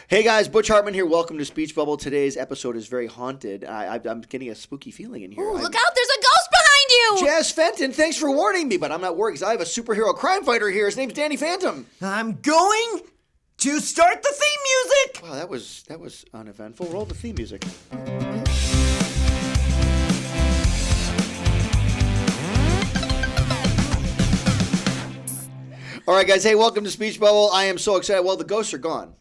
Hey guys, Butch Hartman here. Welcome to Speech Bubble. Today's episode is very haunted. I'm getting a spooky feeling in here. Ooh, look out, there's a ghost behind you! Jazz Fenton, thanks for warning me, but I'm not worried because I have a superhero crime fighter here. His name's Danny Phantom. I'm going to start the theme music! Wow, that was uneventful. Roll the theme music. All right, guys. Hey, welcome to Speech Bubble. I am so excited. Well, the ghosts are gone.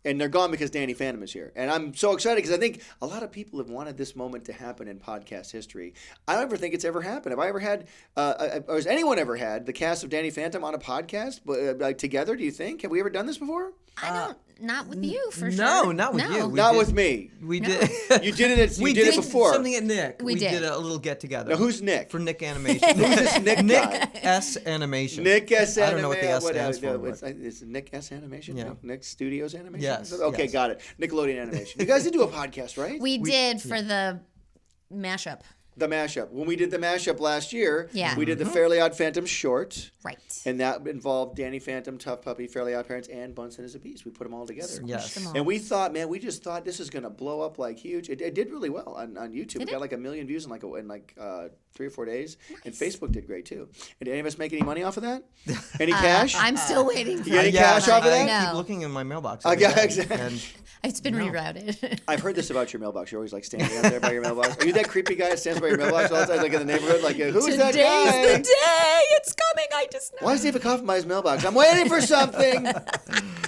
And they're gone because Danny Phantom is here. And I'm so excited because I think a lot of people have wanted this moment to happen in podcast history. I don't ever think it's ever happened. Have I ever had, or has anyone ever had the cast of Danny Phantom on a podcast together, do you think? Have we ever done this before? I don't, not with you for sure. No, not with you. Not with me. We did. You did it. You did it before. Something at Nick. We did a little get together. Now, who's Nick? For Nick Animation. Who's this Nick guy? Nick S Animation. Nick S Animation. I don't know what the S stands for. It's Nick S Animation? Yeah. Nick Studios Animation? Yes. Okay, yes. got it. Nickelodeon Animation. You guys did do a podcast, right? We did for the mashup. The mashup. When we did the mashup last year, Yeah. we did the Fairly Odd Phantom short. Right. And that involved Danny Phantom, Tough Puppy, Fairly Odd Parents, and Bunsen as a Beast. We put them all together. Yes. Them all. And we thought, man, we just thought this is going to blow up like huge. It did really well on YouTube. It got like 1 million views in like 3 or 4 days. Nice. And Facebook did great too. And did any of us make any money off of that? Any cash? I'm still waiting for You get any cash off of that? I No. keep looking in my mailbox. Yeah, exactly. And It's been rerouted. I've heard this about your mailbox. You're always like standing out there by your mailbox. Are you that creepy guy that stands by your mailbox all the time, like in the neighborhood? Like, who's that guy? Today's the day. It's coming. I just know. Why is David Kaufman by his mailbox? I'm waiting for something.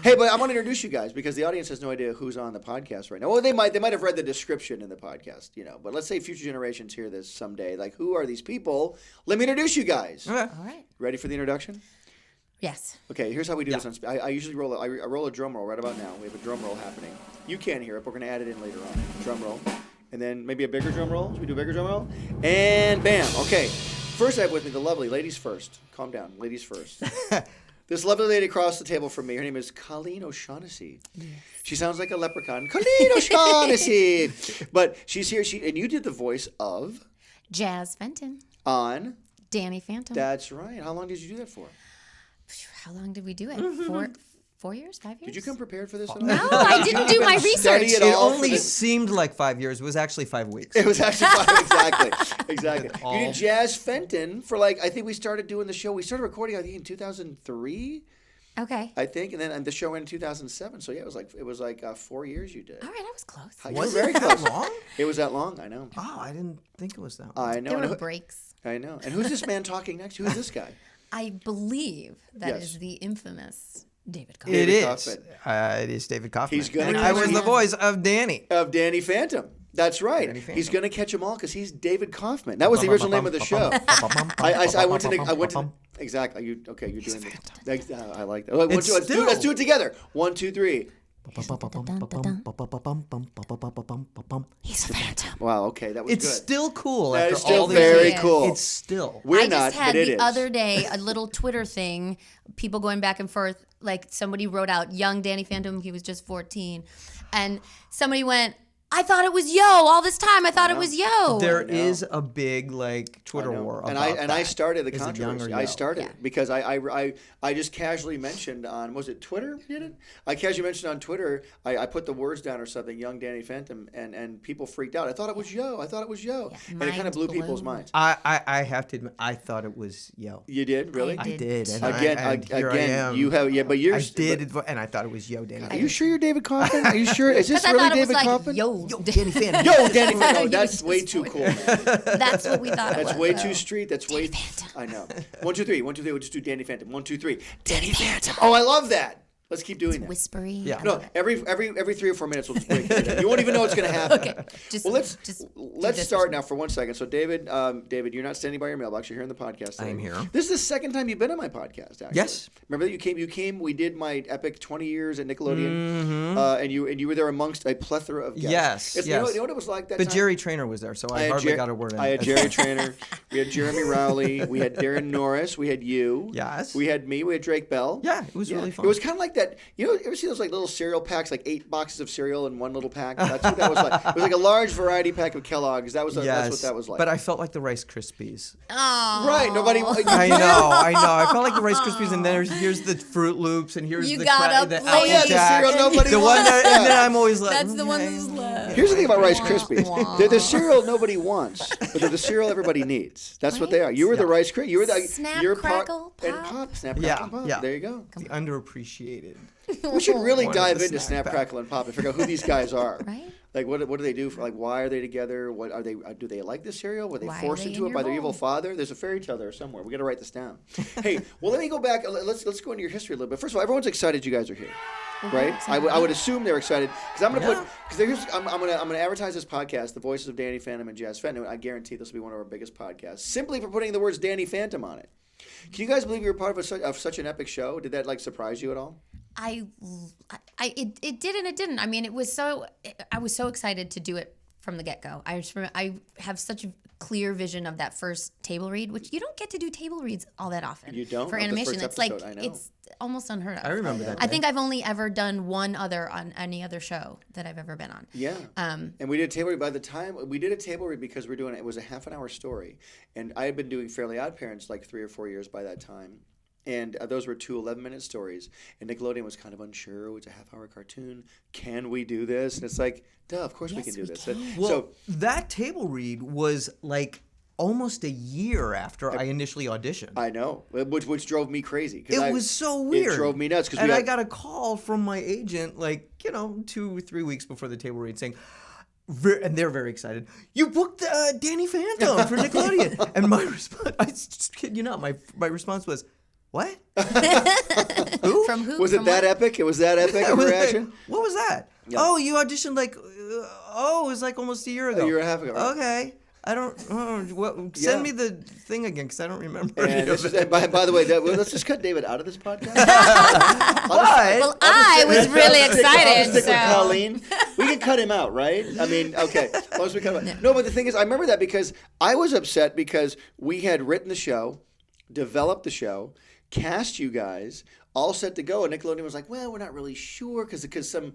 Hey, but I want to introduce you guys because the audience has no idea who's on the podcast right now. Well, they might have read the description in the podcast, But let's say future generations hear this someday. Like, who are these people? Let me introduce you guys. okay. All right. Ready for the introduction? Yes. Okay, here's how we do this. I usually roll I roll a drum roll right about now. We have a drum roll happening. You can't hear it, but we're going to add it in later on. Drum roll. And then maybe a bigger drum roll. Should we do a bigger drum roll? And bam. Okay. First I have with me the lovely, ladies first. Calm down. Ladies first. This lovely lady across the table from me, her name is Colleen O'Shaughnessy. Yes. She sounds like a leprechaun. Colleen O'Shaughnessy. But she's here. And you did the voice of? Jazz Fenton. On? Danny Phantom. That's right. How long did you do that for? How long did we do it? 4 years? 5 years? Did you come prepared for this? No, I didn't do my research. Study It all only for the- seemed like 5 years. It was actually 5 weeks. It was actually exactly. All- You did Jazz Fenton for I think we started doing the show. We started recording I think in 2003, Okay. I think, and then the show went in 2007. So yeah, it was like 4 years you did. All right, I was close. You Was were very it that close. long? It was that long. I know. Oh, I didn't think it was that long. I know. There And were who- breaks. I know. And who's this man talking next? Who's this guy? I believe that is Yes. the infamous David Kaufman. It David is. Kaufman. It is David Kaufman. He's gonna And catch I was him. the voice of Danny. Of Danny Phantom. That's right. Danny Phantom. He's gonna catch them all because he's David Kaufman. That was the original name of the show. I went to. Exactly. You're doing it. I like that. Let's do it together. 1, 2, 3. He's a phantom. Wow. Okay, that was It's good. still cool. That after is still all these very years. cool. It's still. We're I not, just had but it the is. other day a little Twitter thing, people going back and forth. Like somebody wrote out young Danny Phantom, he was just 14. And somebody went, I thought it was Yo all this time. I thought it was Yo. There is a big Twitter war about and I started the Is it young or controversy. yo? I started Yeah. it because I just casually mentioned on, was it Twitter? Did it? I casually mentioned on Twitter. I put the words down or something. Young Danny Phantom, and people freaked out. I thought it was Yo. Yeah, And it kind of blew mind people's blown. minds. I have to admit, I thought it was Yo. You did really? I I did. And Again, here I am. you have but you're. I did, and I thought it was Yo Danny. Are you sure you're David Kaufman? Are you sure? Is this I really thought it was David like, Kaufman? Yo, Danny Phantom. Yo, Danny Phantom. You That's just way too cool, man. That's what we thought it was. That's way though. too street. That's way. Phantom. I know. 1, 2, 3. 1, 2, 3. We'll just do Danny Phantom. 1, 2, 3. Danny Phantom. Oh, I love that. Let's keep doing that. Whispery. Yeah. No, every 3 or 4 minutes we'll just break it down. You won't even know what's going to happen. Okay. Just, Well, let's do let's this start or now for 1 second. So, David, you're not standing by your mailbox. You're here in the podcast. I am today. here. This is the second time you've been on my podcast. Actually. Yes. Remember that you came. We did my epic 20 years at Nickelodeon, Mm-hmm. and you were there amongst a plethora of guests. Yes, You yes. know what it was like that But time? Jerry Trainer was there, so I hardly got a word in. I had Jerry Trainer. We had Jeremy Rowley. We had Darren Norris. We had you. Yes. We had me. We had Drake Bell. Yeah, it was really fun. It was kind of like that. You ever see those like little cereal packs, like 8 boxes of cereal in one little pack? That's what that was like. It was like a large variety pack of Kellogg's. That's what that was like. But I felt like the Rice Krispies. Oh. Right, nobody. I know. I felt like the Rice Krispies, and then here's the Fruit Loops, and here's You the got the a plate. Apple Oh yeah, the Jack. cereal nobody The one wants. that, and then I'm always like, That's the one that's left. Here's the thing about Rice Krispies. Wah. They're the cereal nobody wants, but they're the cereal everybody needs. That's what they are. You were the Rice Krispies. You were the Snap, you're crackle, and pop. pop. Snap, Yeah, crackle, and pop. yeah. There you go. the underappreciated. We should really One of dive the into snack Snap, pack. Crackle, and Pop and figure out who these guys are. Right? Like, what do they do? Like, why are they together? What are they? Do they like the cereal? Were they Why are forced they into in it by your their evil bowl? father? There's a fairy tale there somewhere. We got to write this down. Hey, well, let me go back. Let's go into your history a little bit. First of all, everyone's excited you guys are here, right? I would assume they're excited because I'm gonna I'm gonna advertise this podcast, The Voices of Danny Phantom and Jazz Fenton. I guarantee this will be one of our biggest podcasts simply for putting the words Danny Phantom on it. Can you guys believe you were part of such an epic show? Did that like surprise you at all? It did and it didn't. I mean, I was so excited to do it from the get-go. I just remember, I have such a clear vision of that first table read, which you don't get to do table reads all that often. You don't? For Of the animation. first It's like episode, I know. it's almost unheard of. I remember that. I think I've only ever done one other on any other show that I've ever been on. Yeah. And we did a table read. By the time we did a table read because we're doing it was a half an hour story, and I had been doing Fairly Odd Parents like 3 or 4 years by that time. And those were 2 11-minute stories. And Nickelodeon was kind of unsure. It's a half-hour cartoon. Can we do this? And it's like, duh, of course we can do this. Well, So that table read was like almost a year after I initially auditioned. I know, which drove me crazy. 'Cause It was so weird. It drove me nuts. And I got a call from my agent, like, 2 or 3 weeks before the table read saying, and they're very excited. You booked Danny Phantom for Nickelodeon. And my response, I just kid you not, my response was, what? Who? From who? Was it From that what? epic? It was that epic of a reaction? What was that? Yeah. Oh, you auditioned like, it was like almost a year ago. A year and a half ago, right? Okay. I don't, send me the thing again because I don't remember. And, by the way, let's just cut David out of this podcast. Well, I was really I'll excited. stick with So. Colleen. We can cut him out, right? I mean, okay. As long as we cut him out. No, but the thing is, I remember that because I was upset because we had written the show, developed the show, cast you guys, all set to go, and Nickelodeon was like, "Well, we're not really sure because some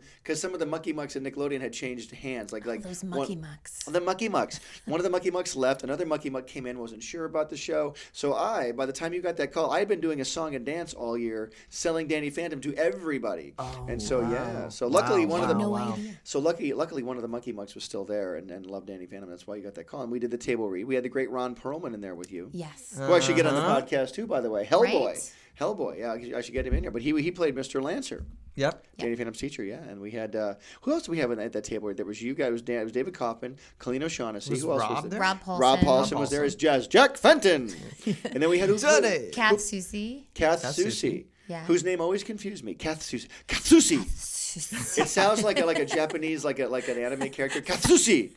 of the Mucky Mucks at Nickelodeon had changed hands, like Those Mucky Mucks. The Mucky Mucks. One of the Mucky Mucks left. Another Mucky Muck came in, wasn't sure about the show. So by the time you got that call, I had been doing a song and dance all year, selling Danny Phantom to everybody. Oh, and so wow. so luckily Wow, one of the wow. so luckily one of the Mucky Mucks was still there and loved Danny Phantom. That's why you got that call. And we did the table read. We had the great Ron Perlman in there with you. Yes. Who I should get on the podcast too, by the way. Hellboy. Right. Hellboy, yeah, I should get him in here. But he played Mr. Lancer, Yep. Danny Phantom's teacher, yeah. And we had who else do we have at that table? There was you guys. It was David Kaufman, Colleen O'Shaughnessy. Was Who else Rob was there? there? Rob Paulson. Rob Paulson was there as Jazz. Jack Fenton. And then we had Johnny. Kath Susie. Kath Kath Susie. Susie. Yeah. Whose name always confused me. Kath Susie. Kath Susie. It sounds like a Japanese like an anime character. Kath Susie.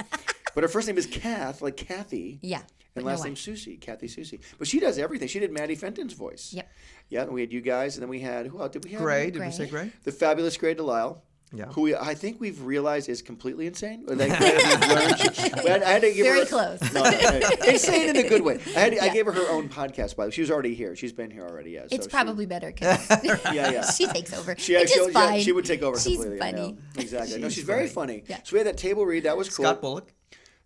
But her first name is Kath, like Kathy. Yeah. And but last no name way. Susie, Kathy Susie. But she does everything. She did Maddie Fenton's voice. Yep. Yeah, and we had you guys, and then we had who else did we have? Gray. Did we Gray. say Gray? The fabulous Gray Delisle. Yeah. Who I think we've realized is completely insane. Like, I had to give Very her, close. No, insane in a good way. I gave her her own podcast. By the way, she was already here. She's been here already. Yeah. It's so probably better because yeah. she takes over. She Which is fine. she would take over She's completely. I know. funny. Exactly. No, She's she's very funny. Yeah. So we had that table read. That was cool. Scott Bullock.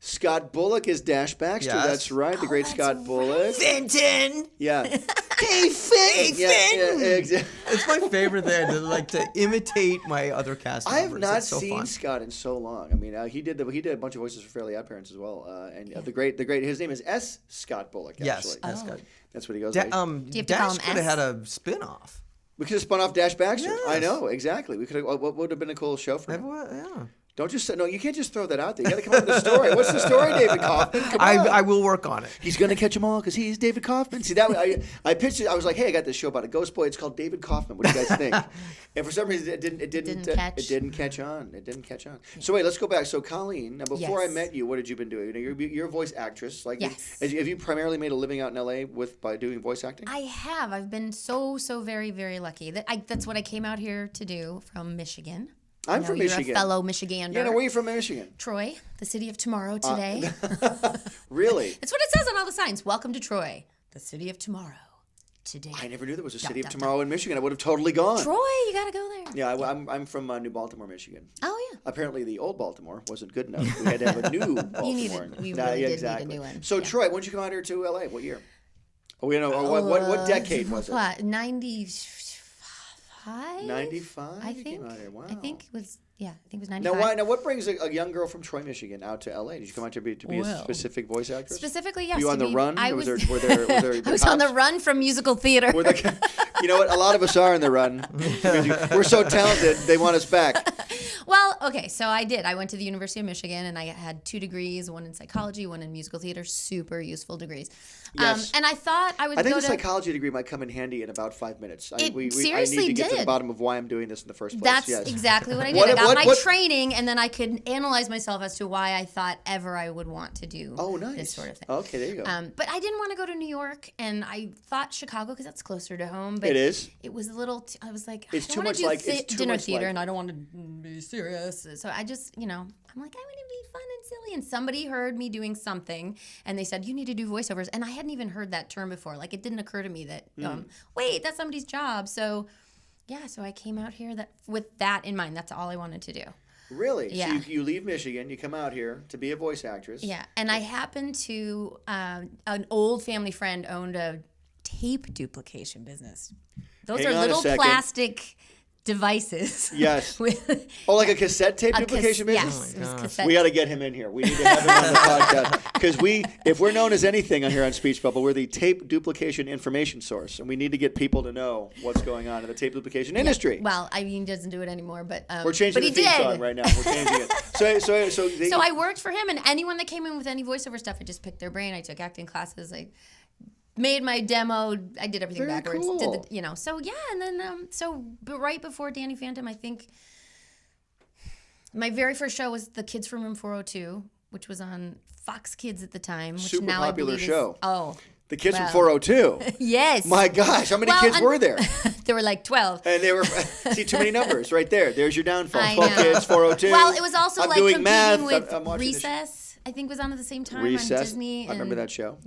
Scott Bullock is Dash Baxter. Yes. That's right. The great that's Scott Bullock. Fenton. Yeah. Hey, Finn. Yeah, exactly. It's my favorite thing to imitate my other cast I members. have not It's so seen fun. Scott in so long. I mean, he did a bunch of voices for Fairly Odd Parents as well. The great. His name is S. Scott Bullock. Actually. Yes, that's good. That's what he goes. Do by. you have to call Dash him could have S? had a spin-off. We could have spun off Dash Baxter. I Yes. know exactly. We could have. What would have been a cool show for him? Yeah. Don't just no. You can't just throw that out there. You got to come up with a story. What's the story, David Kaufman? Come on. I will work on it. He's gonna catch them all because he's David Kaufman. See that way, I pitched it. I was like, hey, I got this show about a ghost boy. It's called David Kaufman. What do you guys think? And for some reason, it didn't catch. It didn't catch on. It didn't catch on. So wait, let's go back. So Colleen, now before Yes. I met you, what had you been doing? You know, you're a voice actress. Like, Yes. have you primarily made a living out in LA by doing voice acting? I have. I've been so very, very lucky. That's what I came out here to do from Michigan. I'm I know from you're Michigan. a fellow Michigander. Yeah, no, where are you from in Michigan? Troy, the city of tomorrow today. Really? It's what it says on all the signs. Welcome to Troy, the city of tomorrow today. I never knew there was a city of tomorrow in Michigan. I would have totally gone. Troy, you gotta go there. Yeah, I'm from New Baltimore, Michigan. Oh yeah. Apparently, the old Baltimore wasn't good enough. We had to have a new Baltimore. We really did need a new one. So, Yeah. Troy, when did you come out here to LA? What year? Oh, you know, what decade was it? 95. 95. I You think. came out here. Wow. I think it was. Yeah, I think it was 95. Now, what brings a young girl from Troy, Michigan, out to LA? Did you come out to be a specific voice actress? Specifically, yes. Were you on the run? I was was. there I was on the run from musical theater. You know what? A lot of us are on the run. We're so talented, they want us back. Well, okay, so I did. I went to the University of Michigan, and I had 2 degrees, one in psychology, one in musical theater. Super useful degrees. Yes. And I thought I would I think go the to... psychology degree might come in handy in about 5 minutes. It I need seriously to get to the did. bottom of why I'm doing this in the first place. That's yes. exactly what I did. What- I got what- my what- training, and then I could analyze myself as to why I thought ever I would want to do Nice. this sort of thing. Okay, there you go. But I didn't want to go to New York, and I thought Chicago because that's closer to home. But It is? It was a little. I was like, It's I too don't want much to do like- it's too dinner much theater, like- and I don't want to be serious. So I just, I'm like, I want to be fun and silly. And somebody heard me doing something, and they said, you need to do voiceovers. And I hadn't even heard that term before. Like, it didn't occur to me that, wait, that's somebody's job. So, yeah, so I came out here with that in mind. That's all I wanted to do. Really? Yeah. So you leave Michigan, you come out here to be a voice actress. Yeah, and I happened to, an old family friend owned a tape duplication business. Those Hang are on a little second. plastic devices. Yes. with Like a cassette tape duplication business? Yes, it was cassette. We got to get him in here. We need to have him on the podcast because if we're known as anything on here on Speech Bubble, we're the tape duplication information source, and we need to get people to know what's going on in the tape duplication industry. Well, I mean, he doesn't do it anymore, but We're changing but the he theme did. song right now. We're changing it. So I worked for him, and anyone that came in with any voiceover stuff, I just picked their brain. I took acting classes. I made my demo. I did everything Very backwards. cool. So yeah, and then but right before Danny Phantom, I think my very first show was The Kids from Room 402, which was on Fox Kids at the time. Which Super now popular I believe show. The Kids from well. 402. Yes. My gosh, how many Well, kids and- were there? There were like 12. And they were, see, too many numbers right there. There's your downfall. I 12 know. kids, 402. Well, it was also I'm like doing competing math. with I'm watching this- Recess. I think was on at the same time Recess. on Disney. I remember and, that show.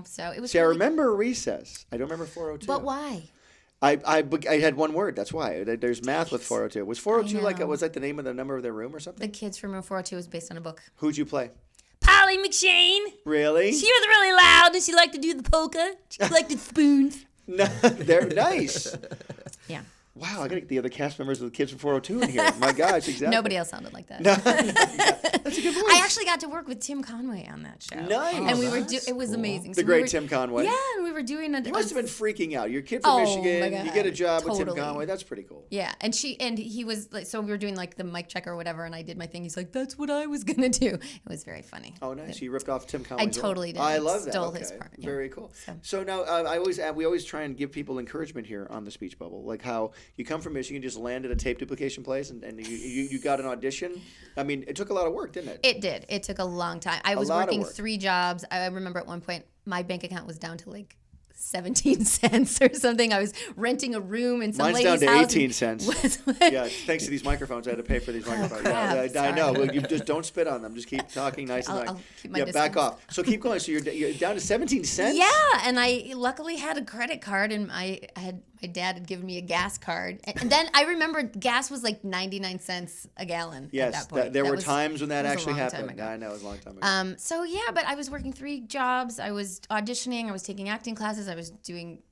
So it was. See, I really- remember Recess. I don't remember 402. But why? I had one word. That's why. There's math with 402. Was 402 like know. was that the name of the number of their room or The something? Kids from Room 402 was based on a book. Who'd you play? Polly McShane. Really? She was really loud, and she liked to do the polka. She collected spoons. No, they're nice. Yeah. Wow, I gotta get the other cast members of the Kids from 402 in here. My gosh, exactly. Nobody else sounded like that. That's a good voice. I actually got to work with Tim Conway on that show. Nice. And we were that's it was cool. amazing. The So great we were, Tim Conway. Yeah, and we were doing a. You must have been freaking out. You're a kid from Oh, Michigan. my You God. get a job with Tim Totally. Conway. That's pretty cool. Yeah, and he was like, so we were doing like the mic check or whatever, and I did my thing. He's like, "That's what I was gonna do." It was very funny. Oh, nice. You ripped off Tim Conway. totally did. I love that. Stole Okay. his part, yeah. Very cool. So. So now we always try and give people encouragement here on the Speech Bubble, like how you come from Michigan, just landed a tape duplication place, and you got an audition. I mean, it took a lot of work, didn't it? It did. It took a long time. I was lot of working work. 3 jobs. I remember at one point my bank account was down to like 17 cents or something. I was renting a room in some Mine's lady's down to house. 18 cents. Yeah, thanks to these microphones, I had to pay for these microphones. crap. I Sorry. know. Well, you just don't spit on them. Just keep talking nice and I'll keep my yeah, back distance. off. So keep going. So you're down to 17 cents? Yeah, and I luckily had a credit card, and my dad had given me a gas card. And then I remember gas was like 99 cents a gallon Yes, at that point. there That were was- times when that was a actually long time happened. ago. I know, it was a long time ago. So yeah, but I was working 3 jobs. I was auditioning. I was taking acting classes. I was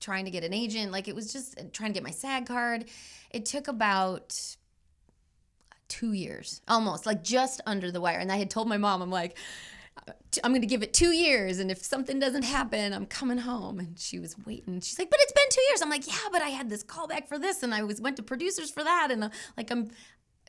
trying to get an agent. Like it was just trying to get my SAG card. It took about 2 years, almost like just under the wire. And I had told my mom, I'm like, I'm going to give it 2 years. And if something doesn't happen, I'm coming home. And she was waiting. She's like, but it's been 2 years. I'm like, yeah, but I had this callback for this. And I went to producers for that. And I'm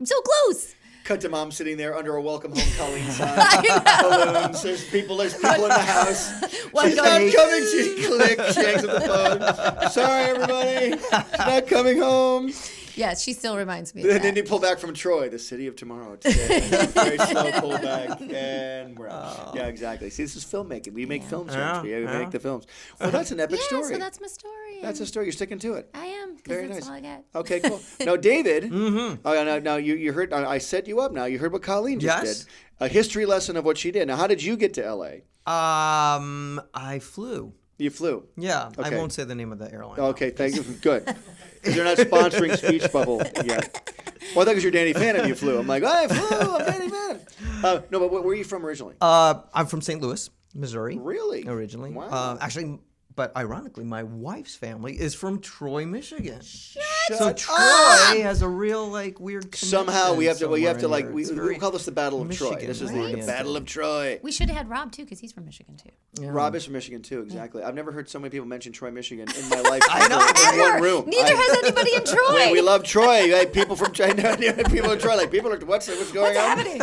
so close. Cut to mom sitting there under a welcome home Colleen sign. Balloons. There's people in the house. One She's not going- coming. She clicks. She hangs up the phone. Sorry, everybody. She's not coming home. Yeah, she still reminds me of And that. then you pull back from Troy, the city of tomorrow. Today. Very slow pullback, and we're out. Yeah, exactly. See, this is filmmaking. We make films here. We make the films. Well, that's an epic yeah, story. so that's my story. That's a story. You're sticking to it. I am, Very because that's nice. all I got. Okay, cool. Now, David. Now you heard. I set you up. Now you heard what Colleen just Yes. did. A history lesson of what she did. Now, how did you get to LA? I flew. You flew. Yeah, I Okay. won't say the name of the airline. Okay, thank you. Good. Because they're not sponsoring Speech Bubble yet. Well, I thought it was your Danny Phantom you flew. I'm like, I flew. I'm Danny Phantom. No, but where are you from originally? I'm from St. Louis, Missouri. Really? Originally. Wow. Actually, but ironically, my wife's family is from Troy, Michigan. Shut So up. Troy has a real weird connection. Somehow we have to somewhere in here. we It's very call this the Battle of Troy. Michigan This is the oriented. Battle of Troy. We should have had Rob too, because he's from Michigan too. Yeah. Rob is from Michigan too, exactly. I've never heard so many people mention Troy, Michigan in my life. I know. In one room. Neither has anybody in Troy. We love Troy. Like, people from China, people in Troy. Like people are what's going on? happening?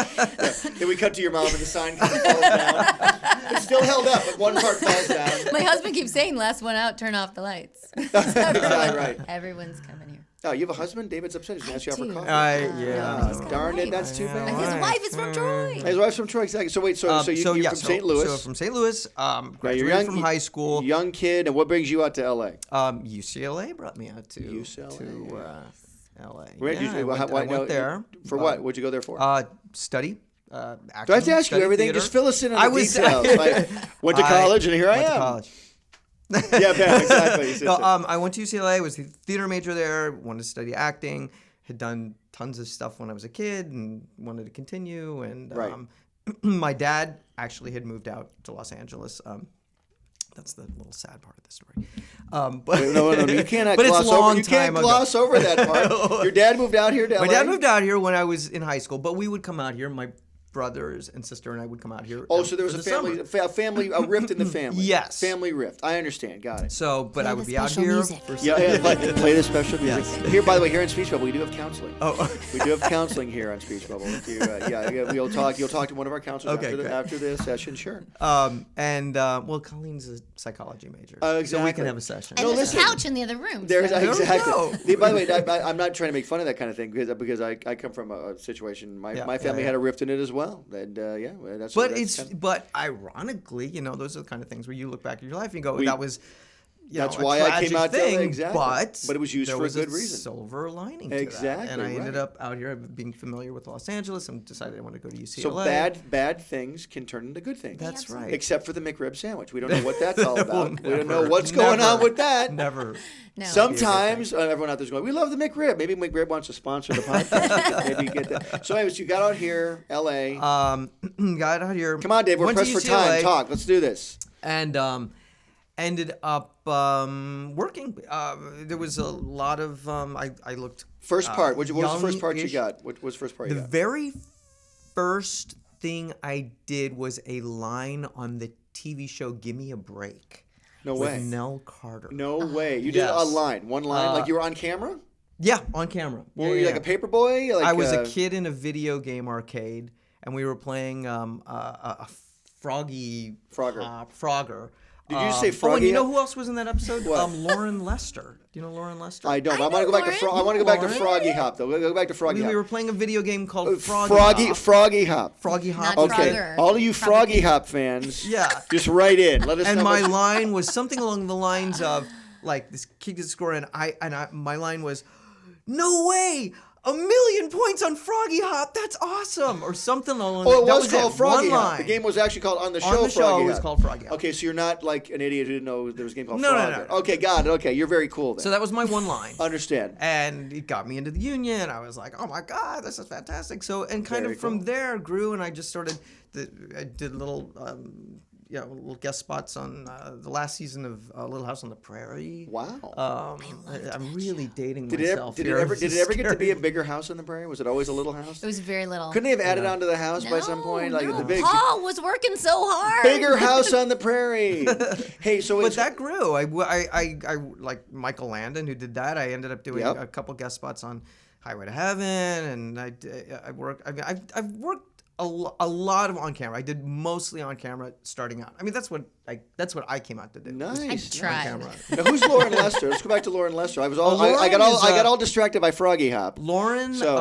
Then we cut to your mom and the sign kind of falls down. It's still held up, but one part falls down. My husband keeps saying, "Last one out, turn off the lights." Right. Everyone's coming here. Oh, you have a husband? David's upset. He's gonna ask you out for do. coffee. Yeah. he's got a Darn it, wife. that's too And bad. his wife is from Troy. His wife's from Troy, exactly. So wait, so you're from St. Louis. So from St. Louis, Now, graduated you're from high school. Young kid, and what brings you out to L.A.? UCLA brought me out to UCLA. LA. Where did Yeah, you, I went there. For what? What'd you go there for? Study. Acting, Do I have to ask you study everything? theater. Just fill us in on I the was- details. Like, went to college, and here I Went to am. college. Yeah, Pam, exactly. You said No, so. I went to UCLA, was a theater major there, wanted to study acting, had done tons of stuff when I was a kid and wanted to continue. And Right. My dad actually had moved out to Los Angeles. That's the little sad part of the story. But No, you cannot but it's gloss a long over. You can't time ago. gloss over that part. Your dad moved out here to LA? My dad moved out here when I was in high school, but we would come out here. My brothers and sister and I would come out here. Oh, so there was for a the family, summer. a rift in the family. Yes. Family rift. I understand. Got it. So, but Play I the would be out special here. music. For Yeah, play the special music. Yes. Here, by the way, here in Speech Bubble, we do have counseling. Oh, We do have counseling here on Speech Bubble. If you, you'll talk to one of our counselors Okay, great. after the session. Sure. well, Colleen's a psychology major, so we Exactly. can have a session. And No, there's listen. a couch in the other room. There's we exactly. go. By the way, I'm not trying to make fun of that kind of thing because I come from a situation. My family had a rift in it as well, and that's. But that's it's kind of- but ironically, those are the kind of things where you look back at your life and you go, We- that was. That's a why I came tragic out to LA, thing, exactly. But it was used there for a was good reason. Silver lining to Exactly, that, and I ended right. up out here being familiar with Los Angeles and decided I wanted to go to UCLA. So bad things can turn into good things. That's right. Except for the McRib sandwich. We don't know what that's all We'll about. We don't know never- what's going on with that. Never. No. Sometimes everyone out there's going, we love the McRib. Maybe McRib wants to sponsor the podcast. Maybe you get that. So anyways, you got out here, L.A. Got out here. Come on, Dave. We're went to pressed for UCLA, time. Talk. Let's do this. And ended up working. There was a lot of I looked. First part. What was the first part you youngish. got? What was the first part you The got? very first thing I did was a line on the TV show "Gimme a Break." No with way. Nell Carter. No way. You did Yes. a line. One line. Like you were on camera? Yeah, on camera. Were Yeah, you yeah, like a paper boy? Like, I was a kid in a video game arcade, and we were playing a Froggy Frogger. Frogger. Did you just say Oh, and Froggy? you know who else was in that episode? What? Lauren Lester. Do you know Lauren Lester? I don't. I I want to know go back to Lauren. I want to go back to Lauren. Froggy Hop though. Go back to Froggy Hop. We were playing a video game called Froggy Hop. Froggy Hop. Froggy Hop. Not Okay. Frogger. All of you Froggy. Froggy Hop fans. Yeah. Just write in. Let us And know. my what- line was something along the lines of, like, this kid gets a score, and my line was, "No way! 1,000,000 points on Froggy Hop. That's awesome!" Or something along. Oh, it that was called Froggy One Hop. line. The game was actually called on the On show. the show, Froggy it was Hop. called Froggy Hop. Okay, so you're not like an idiot who didn't know there was a game called No, no, Frogger. no. Okay, got it. Okay, you're very cool then. So that was my one line. Understand. And it got me into the union. I was like, "Oh my god, this is fantastic!" So and kind Very of from cool. there grew, and I just started. I did little, little guest spots on the last season of Little House on the Prairie. Wow. I'm really dating Did it myself ever, here. did This it is ever get to be a scary. bigger house on the prairie? Was it always a little house? It was very little. Couldn't they have added on to the house by some point? Like no. the big Paul was working so hard. bigger house on the prairie. Hey, so But it's that grew. I like Michael Landon, who did that. I ended up doing Yep. a couple guest spots on Highway to Heaven, and I worked. I mean, I've worked a lot of on camera. I did mostly on camera starting out. I mean, that's what I came out to do. was nice. tried. on camera. Now, who's Lauren Lester? Let's go back to Lauren Lester. I was all I Lauren got all is, I got all distracted by Froggy Hop. Lauren, So-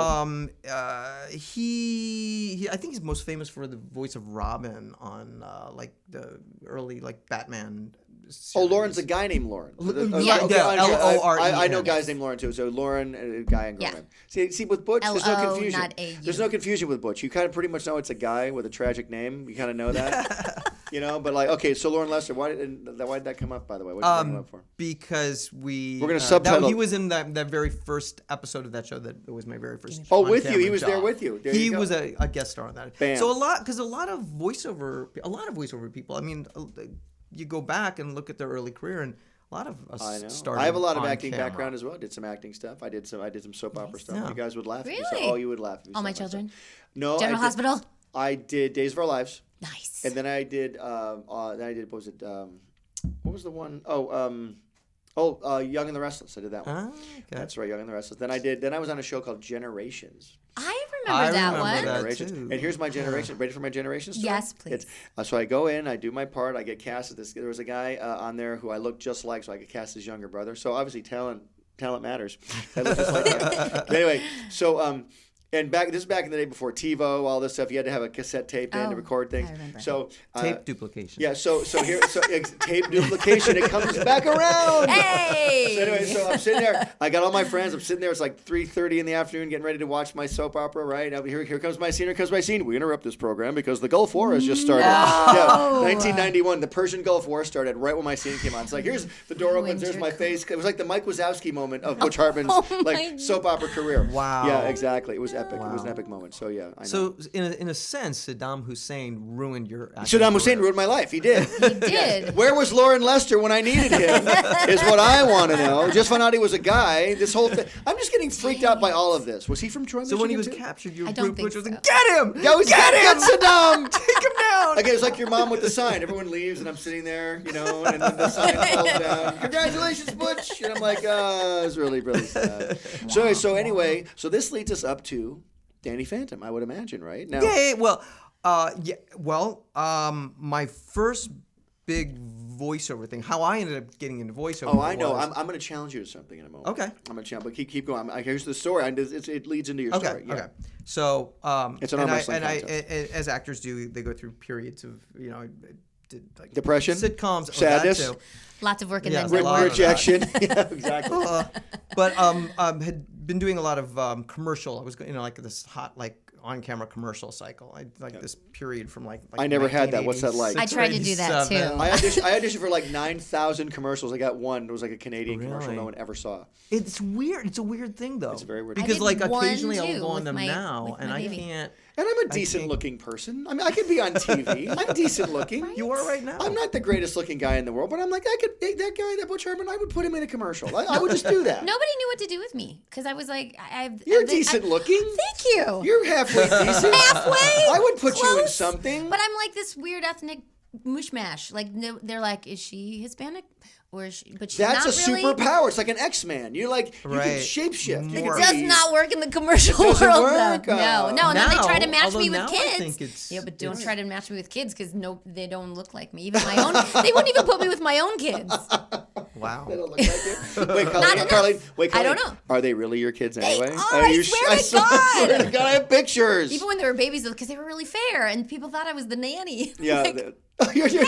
he I think he's most famous for the voice of Robin on like the early like Batman. Oh, series. Lauren's a guy named Lauren. Yeah, I know L-O-R-E-N. guys named Lauren too. So Lauren, a guy and girl Yeah. name. See, with Butch, there's no L-O, confusion. not A-U. There's no confusion with Butch. You kind of pretty much know it's a guy with a tragic name. You kind of know that. You know, but like, okay, so Lauren Lester, why did that come up, by the way? What did you bring him up for? Because we're gonna subtitle. he was in that very first episode of that show. That was my very first. Oh, with you, he on-camera was there job. with you. There he you go. was a guest star on that. Bam. So a lot of voiceover people. I mean, you go back and look at their early career, and a lot of us I know. started. I have a lot of on acting camera. background as well. Did some acting stuff. I did some soap opera stuff. Yeah. You guys would laugh. If you Really? saw, you would laugh. If you All saw My stuff. Children? No. General Hospital? I did Days of Our Lives. Nice. And then I did, what was it? What was the one? Young and the Restless. I did that one. Ah, okay. That's right, Young and the Restless. Then I was on a show called Generations. I remember that remember one. that. Generations. too. And here's my generation. Ready for my generation story? Yes, please. So I go in, I do my part, I get cast as this. There was a guy on there who I looked just like, so I get cast as younger brother. So obviously talent matters. I look just like him. But anyway, so and this is back in the day before TiVo, all this stuff. You had to have a cassette tape in to record things. I remember. So Tape duplication. yeah, so tape duplication. It comes back around. Hey! So anyway, so I'm sitting there. I got all my friends. I'm sitting there. It's like 3:30 in the afternoon, getting ready to watch my soap opera. Right now, here comes my scene. Here comes my scene. We interrupt this program because the Gulf War has just started. Yeah, 1991. The Persian Gulf War started right when my scene came on. It's like here's the door opens. There's my face. It was like the Mike Wazowski moment of Butch Hartman's soap opera career. Wow. Yeah, exactly. It was epic. Wow. It was an epic moment. So yeah. I know. So in a sense, Saddam Hussein ruined your. Saddam Hussein ruined my life. He did. He did. Where was Lauren Lester when I needed him? Is what I want to know. Just found out he was a guy. This whole thing. I'm just getting freaked out by all of this. Was he from Troy, So when he was Michigan, too? captured, your I don't group think which was so. like, get him! Get him! Get Saddam! Take him down! Okay, it's like your mom with the sign. Everyone leaves, and I'm sitting there, you know, and then the sign falls down. Congratulations, Butch! And I'm like, it's really, really sad. So anyway, this leads us up to Danny Phantom, I would imagine, right? Now, My first big voiceover thing, how I ended up getting into voiceover. Oh, I know. was- I'm going to challenge you to something in a moment. Okay. I'm going to challenge, but keep going. Here's the story. It leads into your story. Yeah. Okay. So, It's an arm wrestling I, contest. as actors do, they go through periods of, did like Depression? sitcoms, Sadness? That too. Lots of work and Yeah, then a lot some. of Rejection. Yeah, exactly. But had been doing a lot of commercial. I was like this hot on-camera commercial cycle. I this period from like I never had that. What's that like? I tried to do that, too. 1987. I auditioned for like 9,000 commercials. I got one. It was like a Canadian commercial Really? no one ever saw. It's weird. It's a weird thing though. It's very weird. Because did like one, occasionally I'll too, go on with them my- now, with and my I baby. can't. And I'm a decent looking person. I mean, I could be on TV. I'm decent looking. You are right now. I'm not the greatest looking guy in the world, but I'm like, that Butch Hartman, I would put him in a commercial. I would just do that. Nobody knew what to do with me because I was like, You're decent looking. Thank you. You're halfway decent. Halfway. I would put you in Close. something. But I'm like this weird ethnic mushmash. Like they're like, is she Hispanic or is she? But she's That's not a really. superpower. It's like an X-Man. You're like, you can Right. shapeshift. You More. can Does be- not work in the commercial It doesn't world. work? Though. No. And then they try to Now, match although me with now I kids. think it's- Yeah, but don't it's- try to match me with kids because they don't look like me. Even my own, they wouldn't even put me with my own kids. Wow. They don't look like you. Wait, Not Colleen, enough. Colleen, wait, I Colleen, don't know. Are they really your kids anyway? are, I swear to swear God. to God, I have pictures. Even when they were babies, because they were really fair, and people thought I was the nanny. Yeah. Like, You're- hey,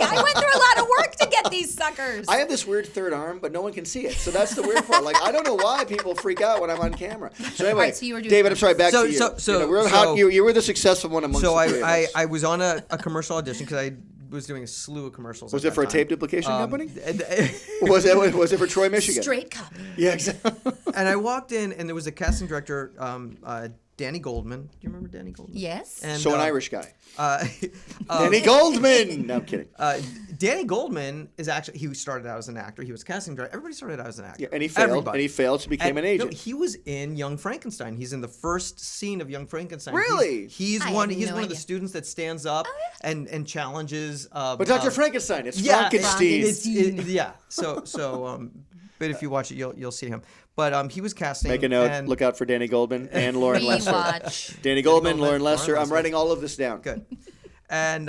I went through a lot of work to get these suckers. I have this weird third arm, but no one can see it. So that's the weird part. Like, I don't know why people freak out when I'm on camera. So anyway, right, so you were doing David, I'm sorry, back So- to you. so- You were the successful one amongst So the three of us. I was on a commercial audition because I was doing a slew of commercials. Was at it for a that time. tape duplication company? and Was it for Troy, Michigan? Straight copy. Yeah, exactly. I walked in and there was a casting director, Danny Goldman. Do you remember Danny Goldman? Yes. And, So an Irish guy. Uh, Danny Goldman. No, I'm kidding. Danny Goldman is actually, he started out as an actor. He was a casting director. Everybody started out as an actor. Yeah, and he failed. Everybody. And he failed, so became an agent. No, he was in Young Frankenstein. He's in the first scene of Young Frankenstein. Really? He's I one. had He's no one of the idea. students that stands up and challenges. But Dr. Frankenstein, it's Yeah, Frankenstein. yeah. So, but if you watch it, you'll see him. But he was casting. Make a note. And, Look out for Danny Goldman and Lauren Lester. Rewatch. Danny Goldman, Goldman, Lauren Lester. Lauren I'm Lester. writing all of this down. Good. And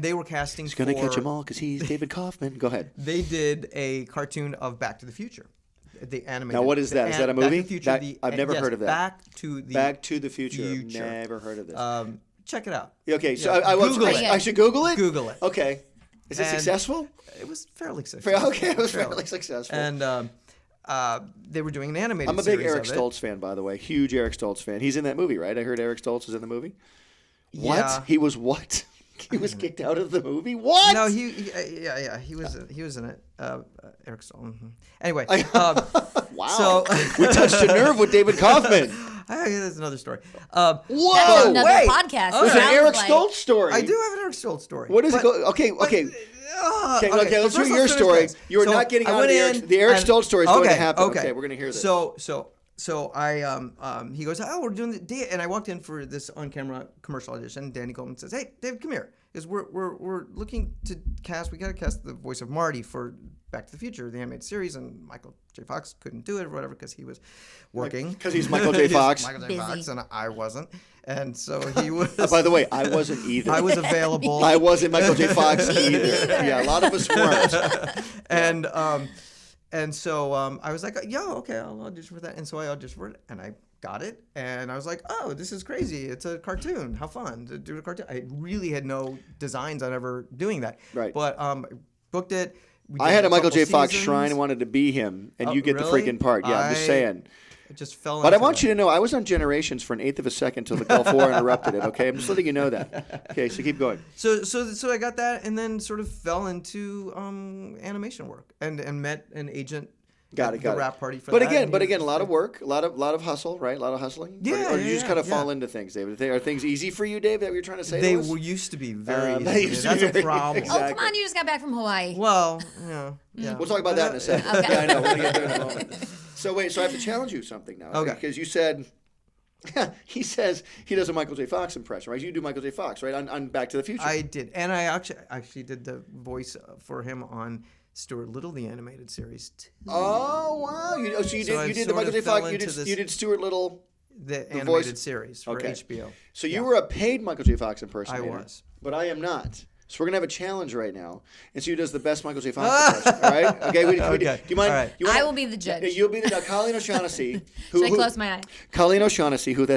they were casting. He's gonna catch them all because he's David Kaufman. Go ahead. They did a cartoon of Back to the Future. The animated. Now, what is that? Is that a Back to movie? the Future, I've never yes, heard of that. Back to the Future. Future. Never heard of this. Check it out. Okay, so Yeah. Google it. I should Google it? Google it. Okay. Is it And- successful? It was fairly successful. Okay, it was fairly successful. And they were doing an animated. I'm a big series Eric of it. Stoltz fan, by the way. Huge Eric Stoltz fan. He's in that movie, right? I heard Eric Stoltz was in the movie. What? Yeah. He was what? He was kicked out of the movie. What? No, he was in it. Eric Stoll. Anyway, Wow. So we touched a nerve with David Kaufman. That's another story. Whoa! That's another wait. podcast. Oh, There's It an sounds Eric like- Stoltz story. I do have an Eric Stoltz story. What is but- it? Okay. Okay, Let's first hear your finish story. this. You are So not getting I out of went the Eric. in The Eric and- Stoltz story is going to okay, happen. okay. Okay, we're going to hear this. So I he goes, oh, we're doing the day, and I walked in for this on-camera commercial audition. Danny Goldman says, hey, Dave, come here, because we're looking to cast. We got to cast the voice of Marty for Back to the Future, the animated series, and Michael J. Fox couldn't do it or whatever because he was working. Because he's Michael J. Fox. Michael J. Busy. Fox, and I wasn't, and so he was. By the way, I wasn't either. I was available. I wasn't Michael J. Fox either. Yeah, a lot of us weren't. And so I was like, yo, okay, I'll audition for that. And so I auditioned for it, and I got it. And I was like, oh, this is crazy. It's a cartoon. How fun to do a cartoon. I really had no designs on ever doing that. Right. But booked it. We I did had a Michael couple J. Fox seasons. shrine and wanted to be him, and Oh, you get really? the freaking part. Yeah, I'm just saying. It just fell But I into want that. you to know, I was on Generations for an eighth of a second till the Gulf War interrupted it. Okay, I'm just letting you know that. Okay, so keep going. So I got that, and then sort of fell into animation work, and met an agent. Got at it. Got the it. rap party for But that. again, and he was a lot of work, a lot of hustle, right? A lot of hustling. Yeah, Or did you just kind of yeah. fall into things, David? Are things easy for you, Dave? That what you're trying to say? They to us? used to be very. They easy. used to That's be a very- problem. exactly. Oh, come on, you just got back from Hawaii. Well, yeah. We'll talk about that in a second. Okay. Yeah, I know. We're gonna get there in a moment. So wait, so I have to challenge you something now. Okay. Because you said. He says he does a Michael J. Fox impression, right? You do Michael J. Fox, right? On Back to the Future. I did, and I actually did the voice for him on Stuart Little, the animated series, too. Oh wow! So you I did the sort Michael of J. fell Fox. into this- You did Stuart Little. The animated voice- series for Okay. HBO. So you were a paid Michael J. Fox impersonator. I was. But I am not. So we're gonna have a challenge right now, and see who does the best Michael J. Fox impression. All right? Okay. Okay. Do you mind? All right. You want, I will be the judge. You'll be the Colleen O'Shaughnessy. Should I close my eye? Colleen O'Shaughnessy, whose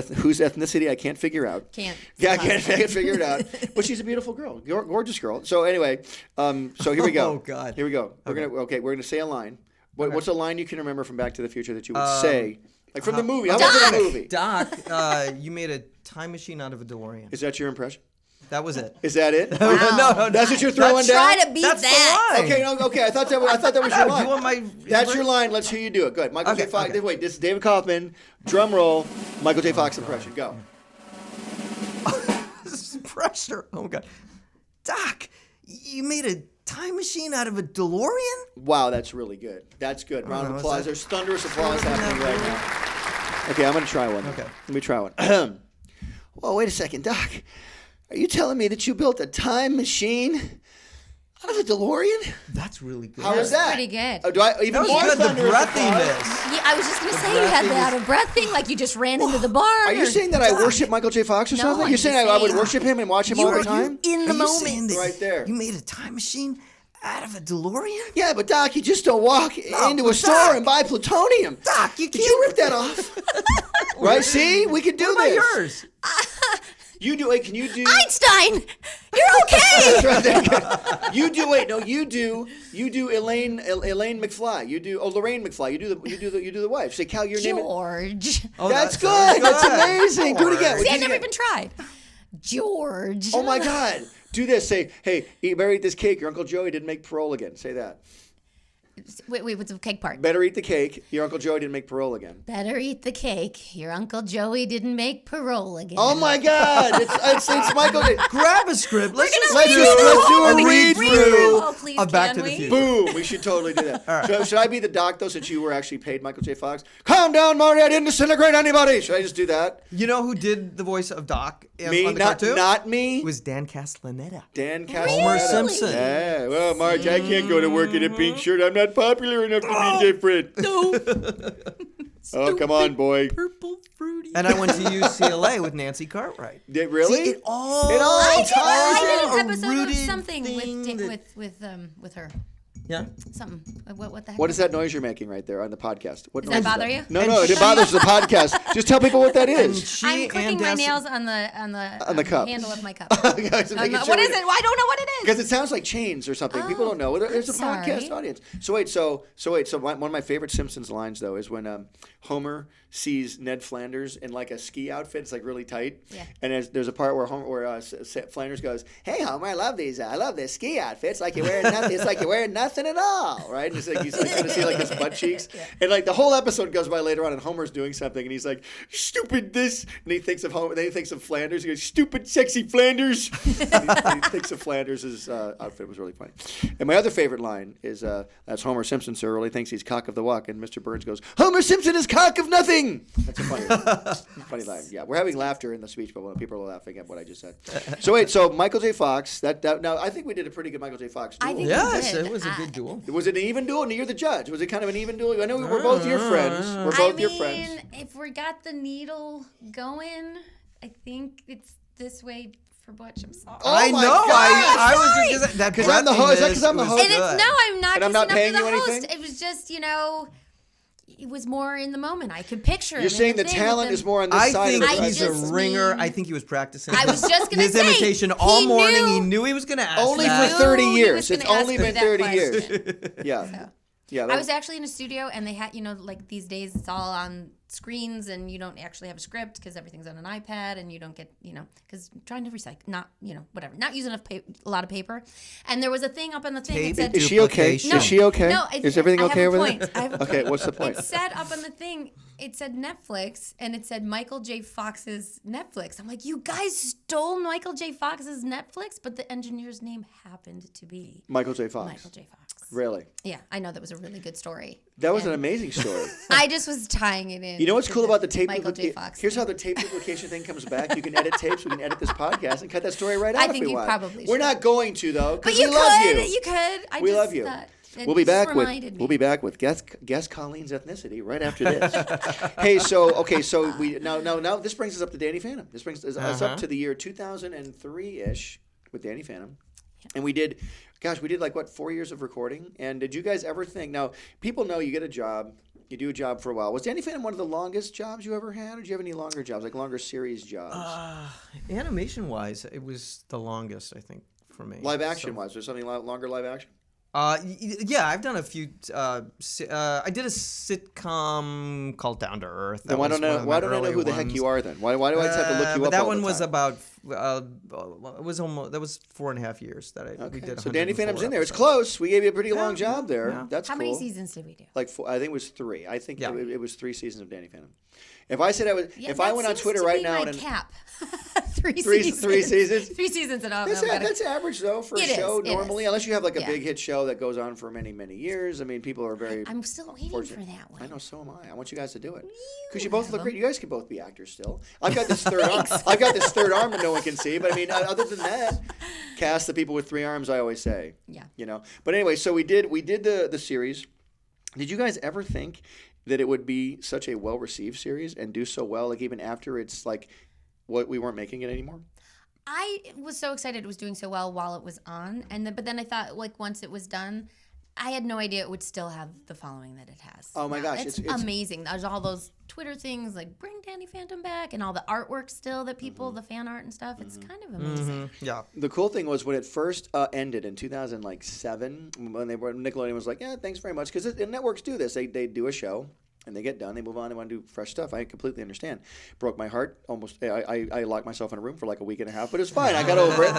ethnicity I can't figure out. Can't. Yeah, I can't figure it out. But she's a beautiful girl, gorgeous girl. So anyway, so here we go. Oh, God. Here we go. We're gonna say a line. What's a line you can remember from Back to the Future that you would say, like from the movie? How about from the movie? Doc, you made a time machine out of a DeLorean. Is that your impression? That was it. Is that it? No, That's what you're throwing down. Try to beat That's that. the line. Okay, no, okay. I thought that was your Do line. you want my? That's your line. Let's hear you do it. Good. Michael J. Okay, Fox. okay. Wait, this is David Kaufman. Drum roll. Michael J. Fox impression. Go. This is pressure. Oh my God, Doc, you made a time machine out of a DeLorean? Wow, that's really good. That's good. Round of no, applause. is that- There's thunderous applause happening right now. Okay, I'm gonna try one. Okay. Let me try one. Well, wait a second, Doc. Are you telling me that you built a time machine out of a DeLorean? That's really good. How is that? Pretty good. Do I even That was more good. The thunderous applause? breathiness. Yeah, I was just gonna say you had the out of breath thing, like you just ran into the barn. Are you saying that I worship Michael J. Fox or No, something? I'm You're saying I would saying- worship him and watch him you all the were time? in the Are you saying moment? that Right there. You made a time machine out of a DeLorean? Yeah, but Doc, you just don't walk into a but store Doc- and buy plutonium. Doc, you Did you rip that off? Right? See, we can do What about this. yours? You do. Wait, can you do? Einstein, you're okay. Right there. You do. Wait, no, you do. You do Elaine McFly. You do. Oh, Lorraine McFly. You do the wife. Say, Cal, your name. George. Oh, That's good. That's amazing. Do it again. See, Do I it never again. even tried. George. Oh my God. Do this. Say, hey, you better eat this cake. Your Uncle Joey didn't make parole again. Say that. Wait, what's the cake part? Better eat the cake. Your Uncle Joey didn't make parole again. Better eat the cake. Your Uncle Joey didn't make parole again. Oh my God. It's Michael. Grab a script. Let's just Let's do a read through. Oh, please, Of Back can to the we? Future. Boom! We should totally do that. Should I be the doc though, since you were actually paid Michael J. Fox? Calm down, Marty. I didn't disintegrate anybody. Should I just do that? You know who did the voice of Doc Me, on the not cartoon? not me. It was Dan Castellaneta. Dan Homer Castellaneta. Simpson. Yeah. Well, Marge, I can't go to work in a pink shirt. I'm not popular enough to be different. No. Oh, come on, boy. Purple fruity. And I went to UCLA with Nancy Cartwright. Did really? See, it all It all I ties did a an episode of rooted something thing that- with her. Yeah. Something. What the heck? What is that noise you're making right there on the podcast? What Does noise that is bother you? No, it bothers the podcast. Just tell people what that is. I'm clicking my nails on the cup. handle of my cup. What is it? What is it? Well, I don't know what it is. Because it sounds like chains or something. People don't know. There's a podcast sorry. audience. So wait. So one of my favorite Simpsons lines though is when Homer sees Ned Flanders in like a ski outfit. It's like really tight. Yeah. And there's a part where Flanders goes, "Hey Homer, I love these ski outfits. Like you're wearing nothing. It's like you're wearing nothing at all, right?" And it's like he's like going to see like his butt cheeks. Yeah. And like the whole episode goes by later on, and Homer's doing something, and he's like, "Stupid this," and he thinks of Homer. Then he thinks of Flanders. He goes, "Stupid, sexy Flanders." and he thinks of Flanders' outfit. It was really funny. And my other favorite line is, "That's Homer Simpson, sir. Really thinks he's cock of the walk." And Mr. Burns goes, "Homer Simpson is cock of nothing." That's a funny line. Yeah, we're having laughter in the speech bubble. People are laughing at what I just said. So Michael J. Fox. Now I think we did a pretty good Michael J. Fox duel. I think Yes, we did. it was a good duel. Was it an even duel? And you're the judge. Was it kind of an even duel? I know we're both your friends. We're both your friends. If we got the needle going, I think it's this way for Butch. I'm sorry. Oh I my know. God. I was Sorry. just that Because I'm the host. Is that because I'm the was host? And it's good. no, I'm not. And I'm kissing not up to paying the you host. anything? It was just it was more in the moment. I could picture him. You're saying the thing, talent but is more on this I side think of the he's a just ringer. mean- I think he was practicing. I was just gonna his say, imitation all he morning. knew- He knew he was going to ask Only that. for 30 He was years. gonna It's only ask me been that 30 question. years. Yeah. So. Yeah. I was actually in a studio, and they had, like these days it's all on screens, and you don't actually have a script because everything's on an iPad, and you don't get, because trying to recycle, not, whatever, not using a lot of paper. And there was a thing up on the thing Tape that said, Is she okay? No. Is she okay? No, Is everything okay over point. there? I have a Okay, point. what's the point? It said up on the thing, it said Netflix, and it said Michael J. Fox's Netflix. I'm like, you guys stole Michael J. Fox's Netflix, but the engineer's name happened to be Michael J. Fox. Michael J. Fox. Really? Yeah, I know that was a really good story. That was an And amazing story. I just was tying it in. You know what's to cool about the tape? Michael J. Fox. Here's how the tape duplication thing comes back. You can edit tapes. We can edit this podcast and cut that story right out I if think we you want. probably We're should. not going to though, But because you we love could. you. You could. We love you. We'll be back with guest Colleen's ethnicity right after this. Hey, so we now this brings us up to Danny Phantom. This brings us up to the year 2003-ish with Danny Phantom. And we did like what, 4 years of recording? And did you guys ever think, now people know you get a job, you do a job for a while. Was Danny Phantom one of the longest jobs you ever had? Or did you have any longer jobs, like longer series jobs? Animation wise, it was the longest, I think, for me. Live action wise, was there something longer live action? Yeah, I've done a few. I did a sitcom called Down to Earth. Then why don't I know who the heck you are then? Why do I just have to look you but up? that all one the was time? about. It was almost. That was 4.5 years that we Okay. did. So Danny 104 Phantom's in there. It's episodes. close. We gave you a pretty long job there. Yeah. That's How cool. many seasons did we do? Like I think it was 3. I think Yeah. it was 3 seasons of Danny Phantom. If I said I was, Yeah, if I that went on seems Twitter to right be now my and cap. Three Three seasons. seasons? 3 seasons and all. that's average though for a It is, show it normally, is. unless you have like a Yeah. big hit show that goes on for many years. I mean, people are very. I'm still waiting fortunate. for that one. I know, so am I. I want you guys to do it because you You both have look them. great. You guys can both be actors still. I've got this third arm. I've got this third arm that no one can see. But I mean, other than that, cast the people with 3 arms. I always say. Yeah. But anyway, so we did the series. Did you guys ever think that it would be such a well received series and do so well, like even after it's like what we weren't making it anymore? I was so excited it was doing so well while it was on, but then I thought like once it was done, I had no idea it would still have the following that it has. Oh my now. gosh, it's amazing. There's all those Twitter things like bring Danny Phantom back and all the artwork still that people, the fan art and stuff. It's kind of amazing. Yeah. The cool thing was when it first ended in 2007, when Nickelodeon was like, yeah, thanks very much, because networks do this. They do a show. And they get done, they move on, they want to do fresh stuff. I completely understand. Broke my heart almost. I locked myself in a room for like a week and a half, but it's fine. I got over it.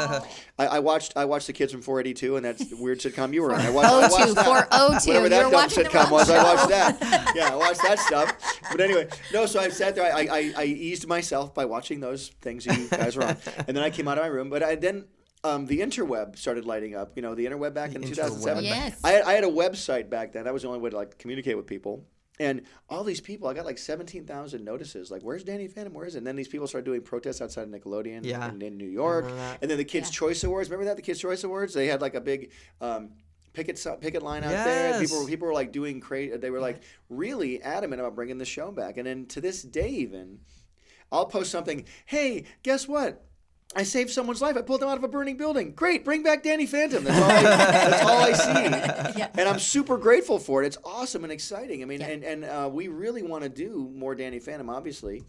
I watched the kids from 482 and that weird sitcom you were on. I watched that. 402. Whatever that You're dumb watching the sitcom wrong was, I watched show. that. Yeah, I watched that stuff. But anyway, no. So I sat there. I eased myself by watching those things you guys were on, and then I came out of my room. But then. The interweb started lighting up. The interweb back in 2007. Yes. I had a website back then. That was the only way to like communicate with people. And all these people, I got like 17,000 notices. Like, where's Danny Phantom? Where is it? And then these people started doing protests outside of Nickelodeon in New York. And then the Kids' Choice Awards. Remember that? The Kids' Choice Awards? They had like a big picket line out there. People were like doing crazy. They were like really adamant about bringing the show back. And then to this day even, I'll post something. Hey, guess what? I saved someone's life. I pulled them out of a burning building. Great, bring back Danny Phantom. That's all I see. And I'm super grateful for it. It's awesome and exciting. I mean, and we really want to do more Danny Phantom, obviously.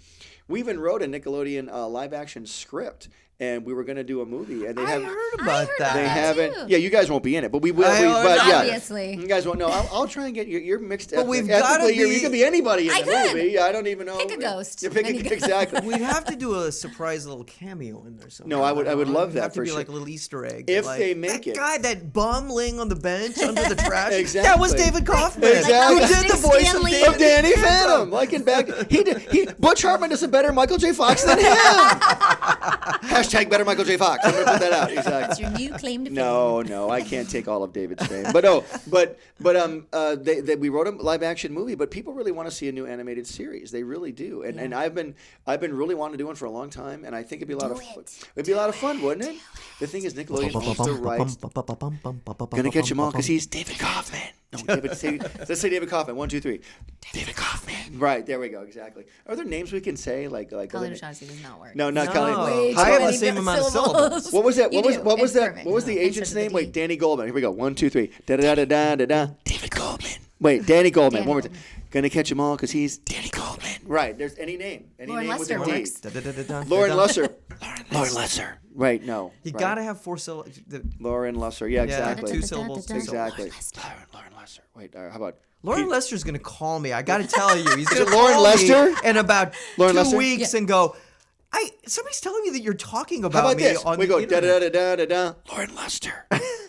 We even wrote a Nickelodeon live-action script, and we were going to do a movie. And they I heard about that. They haven't. too. Yeah, you guys won't be in it, but we will. Obviously. You guys won't know. I'll try and get you. You're mixed. But we've gotta ethnically, be- you could be anybody in I the could. movie. I don't even know. Pick a ghost. You pick Any ghost. exactly. We'd have to do a surprise little cameo in there somewhere. No, I would love that Have to for be sure. like a little Easter egg. If like, they make that it. guy, that bum laying on the bench under the trash. Exactly. That was David Kaufman. Exactly. Who did the voice Stan of Lee. Danny, Of Danny Phantom, like in back, Butch Hartman is a better Michael J. Fox than him. Hashtag better Michael J. Fox. I'm gonna put that out. Exactly. That's your new claim to fame. No, I can't take all of David's fame. We wrote a live action movie, but people really want to see a new animated series. They really do, and I've been really wanting to do one for a long time, and I think it'd be a lot of fun. It'd be a lot of fun, wouldn't it? The thing is, Nickelodeon owns the rights. Gonna catch him all because he's David Kaufman. No, let's say David Kaufman. 1, 2, 3. David Kaufman. Right, there we go. Exactly. Are there names we can say like? Colleen O'Shaughnessy does not work. No, not No. Colleen. I have the many same amount of syllables. What was that? You What was do. what was It's that? perfect. What was the It agent's starts name? with a Wait, D. Danny Goldman. Here we go. 1, 2, 3. Da da da da da da. David Goldman. Wait, Danny Goldman. Danny One more time. Goldman. Gonna catch them all because he's Danny Goldman. Right. There's any name. Any Lauren name with Lester a D. works. Lauren Lesser. Lauren Lesser. Right. No. You right. gotta have 4 syllables. Lauren Lesser. Yeah. Exactly. 2 syllables. 2 Exactly. syllables. Lauren Lesser. Wait. How about? Lauren Pete- Lester's gonna call me. I gotta tell you, he's gonna it Lauren call Lester? me in about Lauren 2 Lester? weeks and go. Somebody's telling me that you're talking How about about me this? on We the go da internet. da da da da. Lauren Lester.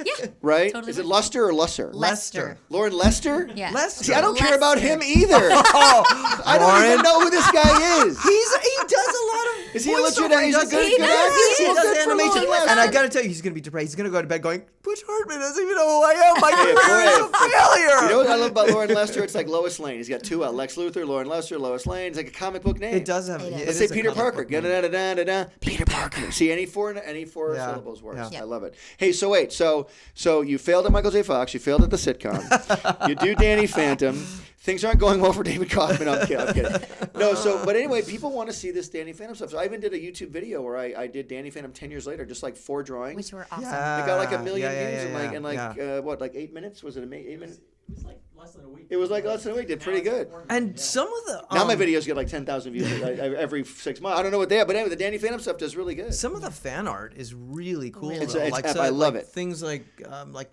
Yeah. Right? Totally Is it right. Luster or Lusser? Lester. Lauren Lester? Yeah. Lester. See, I don't care about Lester. him either. I don't even know who this guy is. He does a lot of. Is he a voiceover. legit? He He's a does- good He good does. actor? He Well, does good for animation, Lauren and I Lester. gotta tell you, he's gonna be depressed. He's gonna go to bed going, Butch Hartman doesn't even know who I am. My Hey, career is a boy. failure. You know what I love about Lauren Lester? It's like Lois Lane. He's got 2 Lex Luthor, Lauren Lester, Lois Lane. It's like a comic book name. It does have. It is. it Let's is say a Peter comic Parker. book name. Da-da-da-da-da-da. Peter Parker. See, any four Yeah, syllables works. yeah. I love it. Hey, so wait. So you failed at Michael J. Fox. You failed at the sitcom. You do Danny Phantom. Things aren't going well for David Kaufman. I'm kidding. No, but anyway, people want to see this Danny Phantom stuff. So I even did a YouTube video where I did Danny Phantom 10 years later, just like 4 drawings. Which were awesome. It got like 1 million Yeah, views in like yeah. what, like 8 minutes? Was it 8 minutes? It was like less than a week. It was like less than a week. Did pretty good. And some of the Now my videos get like 10,000 views every 6 months. I don't know what they are, but anyway, the Danny Phantom stuff does really good. Some of the fan art is really cool. Really though. It's I love it. Things like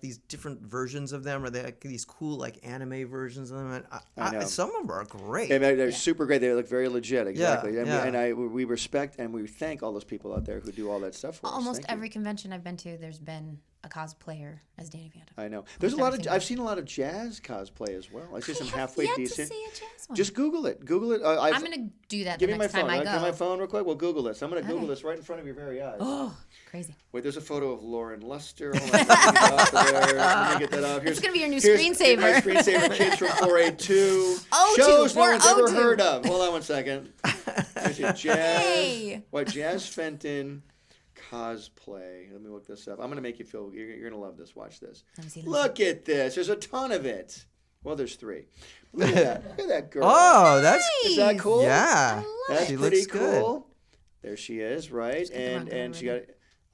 these different versions of them, or they like these cool like anime versions of them. And I know. some of them are great. Yeah, they're super great. They look very legit. Exactly. Yeah. And we respect and we thank all those people out there who do all that stuff for us. Almost Thank you. every convention I've been to, there's been a cosplayer as Danny Phantom. I know. There's a Almost lot every of. single I've seen a lot of jazz cosplay as well. I see some halfway yet decent. to see a jazz one. Just Google it. Google it. I'm gonna do that the give me my next phone. time I Give me my go. phone real quick. We'll Google this. I'm gonna Google Okay. this right in front of your very eyes. Oh, crazy! Wait, there's a photo of Lauren Lester. Hold on, let me get that off of there. Let me get that off. It's gonna be your new here's screensaver. My screensaver kids from 482. 02, Shows no one's ever 402. heard of. Hold on one second. There's your jazz. Hey. What, Jazz Fenton cosplay. Let me look this up. I'm gonna make you feel. You're gonna love this. Watch this. Let me see. Look at this. There's a ton of it. Well, there's 3. Look at that. Look at that girl. Oh, that's Is that cool? yeah. That's She pretty looks good. cool. There she is, right? got the wrong color And she got. already.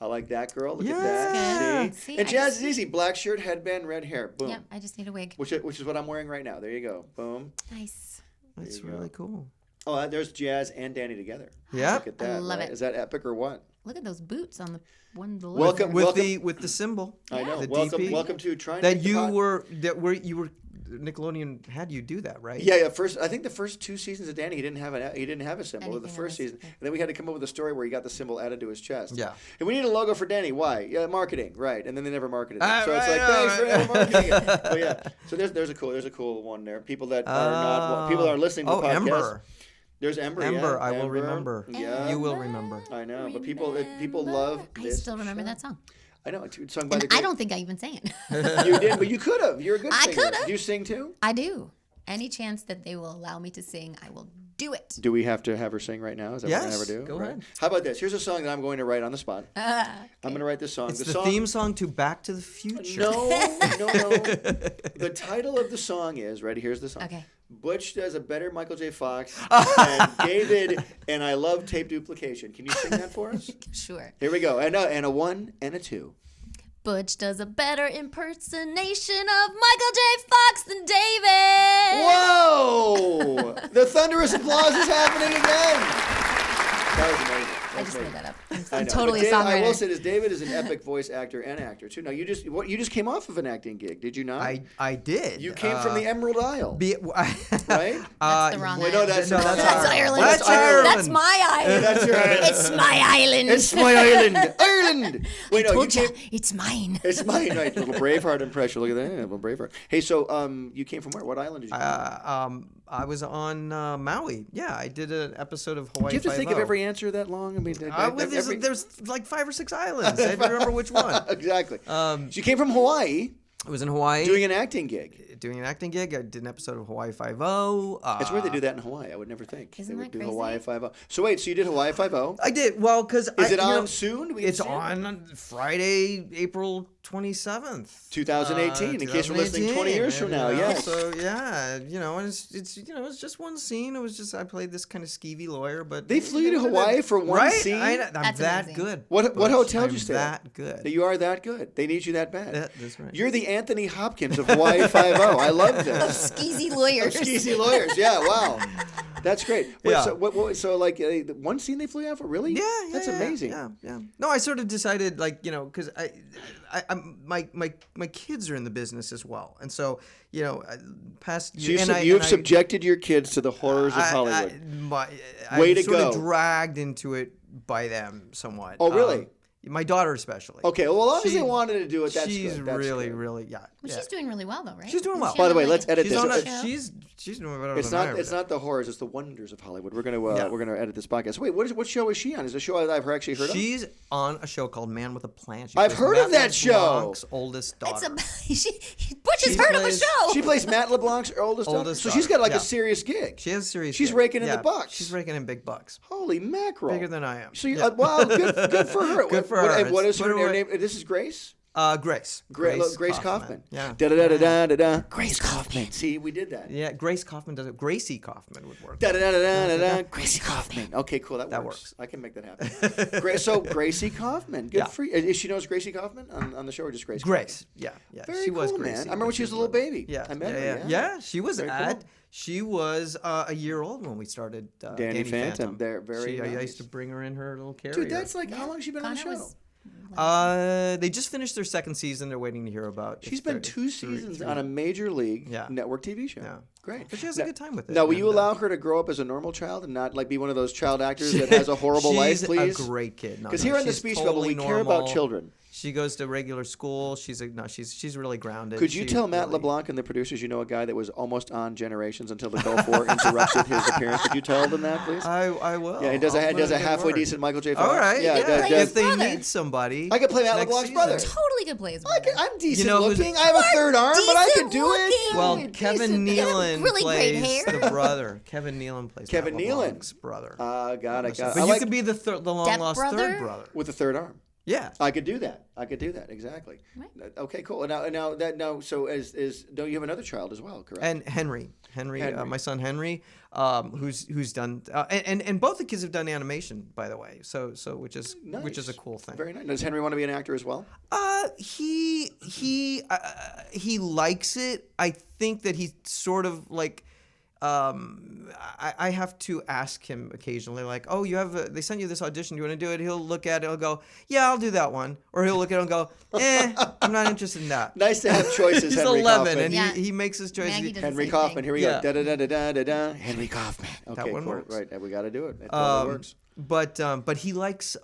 I like that girl. Look at Yeah. that. See, And I Jazz just- is easy. Black shirt, headband, red hair. Boom. Yep, I just need a wig. Which is what I'm wearing right now. There you go. Boom. Nice. That's There you really go. cool. Oh, there's Jazz and Danny together. Yep. Look at that. love right? it. Is that epic or what? Look at those boots on the one on the left. Welcome- there. With the symbol. I know. The Welcome DP. to trying to That make the you pod- were Nickelodeon had you do that, right? Yeah. I think the first 2 seasons of Danny, he didn't have a symbol. The Anything first else, season, yeah. and then we had to come up with a story where he got the symbol added to his chest. Yeah. And we need a logo for Danny. Why? Yeah, marketing, right? And then they never marketed it. Ah, So it's right, like thanks for right. never marketing it. But yeah. So there's a cool one there. People that are not people that are listening to the podcast. Ember. There's Ember. Ember, Yeah. I will remember. Yeah. You will remember. I know, but people love I this. still remember show. that song. I know. It's sung by And the I great- don't think I even sang it. You did, but you could have. You're a good I singer. coulda. Do you sing too? I do. Any chance that they will allow me to sing, I will do it. Do we have to have her sing right now? Is that what we're Yes, gonna do? go ahead. How about this? Here's a song that I'm going to write on the spot. I'm going to write this song. It's the song, theme song to Back to the Future. No. The title of the song is, ready? Here's the song. Okay. Butch does a better Michael J. Fox and David, and I love tape duplication. Can you sing that for us? Sure. Here we go. And a 1 and a 2. Butch does a better impersonation of Michael J. Fox than David. Whoa! The thunderous applause is happening again. That was amazing. I just made that up. I I'm know. totally But a Dave, songwriter. I will say this: David is an epic voice actor and actor too. Now you just came off of an acting gig, did you not? I did. You came from the Emerald Isle, right? That's the wrong Wait, no, island. that's That's Ireland. That's Ireland. That's my island. That's your island. It's my island. It's my island, Ireland. Wait, no, you Told ya, came. it's mine. It's mine, right? Little Braveheart impression. Look at that, little Braveheart. Hey, so you came from where? What island did you come from? I was on Maui. Yeah, I did an episode of Hawaii Do you have to think of 5-0. every answer that long? I mean, There's like 5 or 6 islands. I don't remember which one. Exactly. So you came from Hawaii, I was in Hawaii doing an acting gig. doing an acting gig. I did an episode of Hawaii 5-0. It's weird they do that in Hawaii. I would never think Isn't they would that do crazy? Hawaii 5-0. So wait, so you did Hawaii 5-0? I did. Well, because Is it on soon? Do we It's see it? on Friday, April 27th. 2018, in case we're listening 20 years from now, yes. So yeah, it's just one scene. It was just I played this kind of skeevy lawyer, but They flew you to Hawaii for one right? scene? I'm That's that amazing. good. What Butch. hotel did you I'm stay at? that good. You are that good. They need you that bad. That's right. You're the Anthony Hopkins of Hawaii 5-0. I love this. Skeezy lawyers. Skeezy lawyers. Yeah, wow. That's great. Wait, Yeah. so like one scene they flew you out for? Really? Yeah, That's amazing. Yeah. No, I sort of decided, like, because my kids are in the business as well, and so past. So you've subjected your kids to the horrors of Hollywood. Way I'm to sort go. of dragged into it by them somewhat. Oh, really? My daughter especially. Okay, well, as long as She- they wanted to do it, that's she's good. That's really, good. really, yeah. Well, she's doing really well, though, right? She's doing well. She By the had way, a let's edit She's this. on a, show. she's doing better It's than I not. ever It's did. not the horrors. It's the wonders of Hollywood. We're gonna Yeah. we're gonna edit this podcast. Wait, what show is she on? Is it a show I've actually heard of? She's on a show called Man with a Plan. She I've plays heard of Matt that show. LeBlanc's oldest daughter. Butch has She heard of the plays- show. She plays Matt LeBlanc's oldest daughter. Oldest So she's got like daughter, a yeah. serious gig. She has a serious. She's gig. raking in the bucks. She's raking in big bucks. Holy mackerel! Bigger than I am. So you, Yeah. wow, good for her. Good for What- her. and what is Put her her name? This is Grace. Grace. Grace Kaufman. Yeah. Da da da da da da. Grace Kaufman. See, we did that. Yeah, Grace Kaufman does it. Gracie Kaufman would work. Da da da da da da. Gracie Kaufman. Okay, cool. That That works. works. I can make that happen. So Gracie Kaufman. Good Yeah. for you. Is she knows Gracie Kaufman on the show or just Grace? Grace. Yeah. Very she cool, was man. Gracie. I remember when she was a little baby. Yeah. I met yeah, her. Yeah. Yeah. Yeah, she was Very at. cool. She was a year old when we started Danny Phantom. They're very I nice. used to bring her in her little carrier. Dude, that's like how long has she been on the Connor show? was- They just finished their second season. They're waiting to hear about. She's been 2 seasons on a major league Yeah. network TV show. Yeah. Great. But she has a good time with it. Now, will you and, allow her to grow up as a normal child and not like be one of those child actors that has a horrible life, please? She's a great kid. Because here on the she's Speech totally Bubble, we care about normal. children. She goes to regular school. She's really grounded. Could you She's tell Matt really- LeBlanc and the producers you know a guy that was almost on Generations until the Gulf War interrupted his appearance? Could you tell them that, please? I will. Yeah, he does I'll put a in good halfway word. decent Michael J. Fox. All right. Yeah, Yeah, does- If they brother. need somebody, I could play Matt next LeBlanc's season. brother. Totally good plays. I'm decent You know who's- looking. I have a third arm, but I could Decent do it. looking. Well, Decent. Kevin You have Nealon really great plays hair. the brother. Kevin Nealon plays Kevin Matt Nealon. LeBlanc's brother. Got it. But I you like could be the long lost brother? third brother. with the third arm. Yeah. I could do that. Exactly. Right. Okay, cool. So don't you have another child as well, correct? And Henry, my son Henry, who's done, and both the kids have done animation, by the way. So which is Nice. a cool thing. Very nice. Does Henry want to be an actor as well? He likes it. I think that he sort of like. I have to ask him occasionally, like, oh, they sent you this audition. Do you want to do it? He'll look at it. He'll go, yeah, I'll do that one. Or he'll look at it and go, I'm not interested in that. Nice to have choices. He's Henry 11, Kaufman. and Yeah. he makes his choices. Maggie does the Henry same Kaufman. thing. Here we Yeah. go. Da da da da da da. Henry Kaufman. Okay, one cool. works. Right, we got to do it. It totally works. But he likes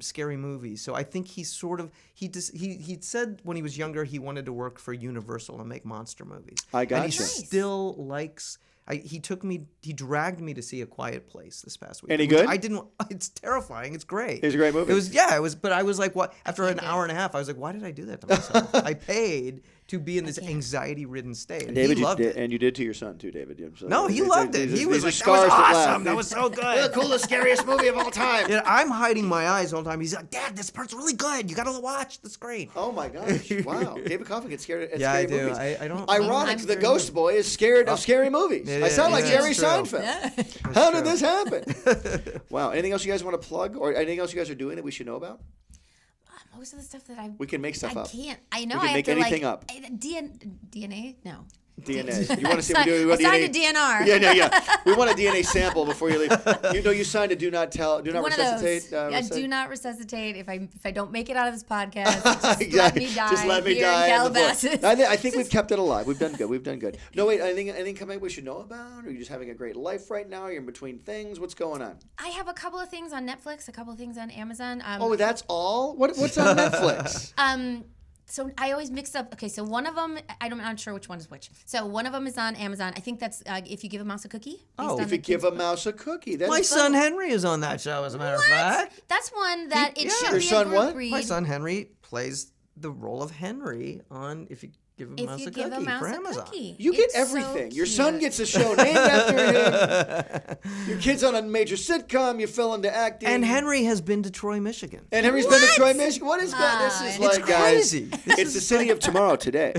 scary movies, so I think he said when he was younger he wanted to work for Universal and make monster movies. I And gotcha. he still likes. He dragged me to see A Quiet Place this past week. Any which good? I didn't. It's terrifying. It's great. It was a great movie. It was. But I was like, what? After an hour and a half, I was like, why did I do that to myself? I paid to be in this anxiety-ridden state. And David, he loved it. And you did to your son too, David. So No, he loved it. He was like, these that was are stars awesome. That was so good. The coolest, scariest movie of all time. Yeah, I'm hiding my eyes all the time. He's like, Dad, this part's really good. You got to watch. That's great. Oh my gosh! Wow, David Kaufman gets scared at Yeah, scary I do. movies. I don't. Ironic, I'm the sure. Ghost Boy is scared of scary movies. Yeah, I sound like yeah, Jerry that's true. Seinfeld. How did this happen? Wow. Anything else you guys want to plug, or anything else you guys are doing that we should know about? Most of the stuff that I We can make stuff I up. can't. I know We can I make have to anything like up. DNA. No. DNA. You want to see? Sign- We want I signed DNA. a DNR. Yeah. We want a DNA sample before you leave. You signed a do not resuscitate. One of those. Do not resuscitate. If I don't make it out of this podcast, just let me die. Just let me here die. in on the floor. Calabasas. I think we've kept it alive. We've done good. No, wait. Anything coming up we should know about? Or are you just having a great life right now? You're in between things. What's going on? I have a couple of things on Netflix, a couple of things on Amazon. Oh, that's all? What's on Netflix? So I always mix up. Okay, so one of them, I'm not sure which one is which. So one of them is on Amazon. I think that's If You Give a Mouse a Cookie. Oh, If you give a mouse a cookie. That's My son Henry is on that show, as a matter of fact. That's one that it should Your be son a group what? read. My son Henry plays the role of Henry on If You Give a If Mouse you a give Cookie a mouse for a Amazon. cookie. You get It's so everything. Your son cute. gets a show named after him. Your kid's on a major sitcom. You fell into acting. And Henry has been to Troy, Michigan. And Henry's been to Troy, Michigan. What is going? This is It's like, guys. crazy. It's the city of tomorrow today.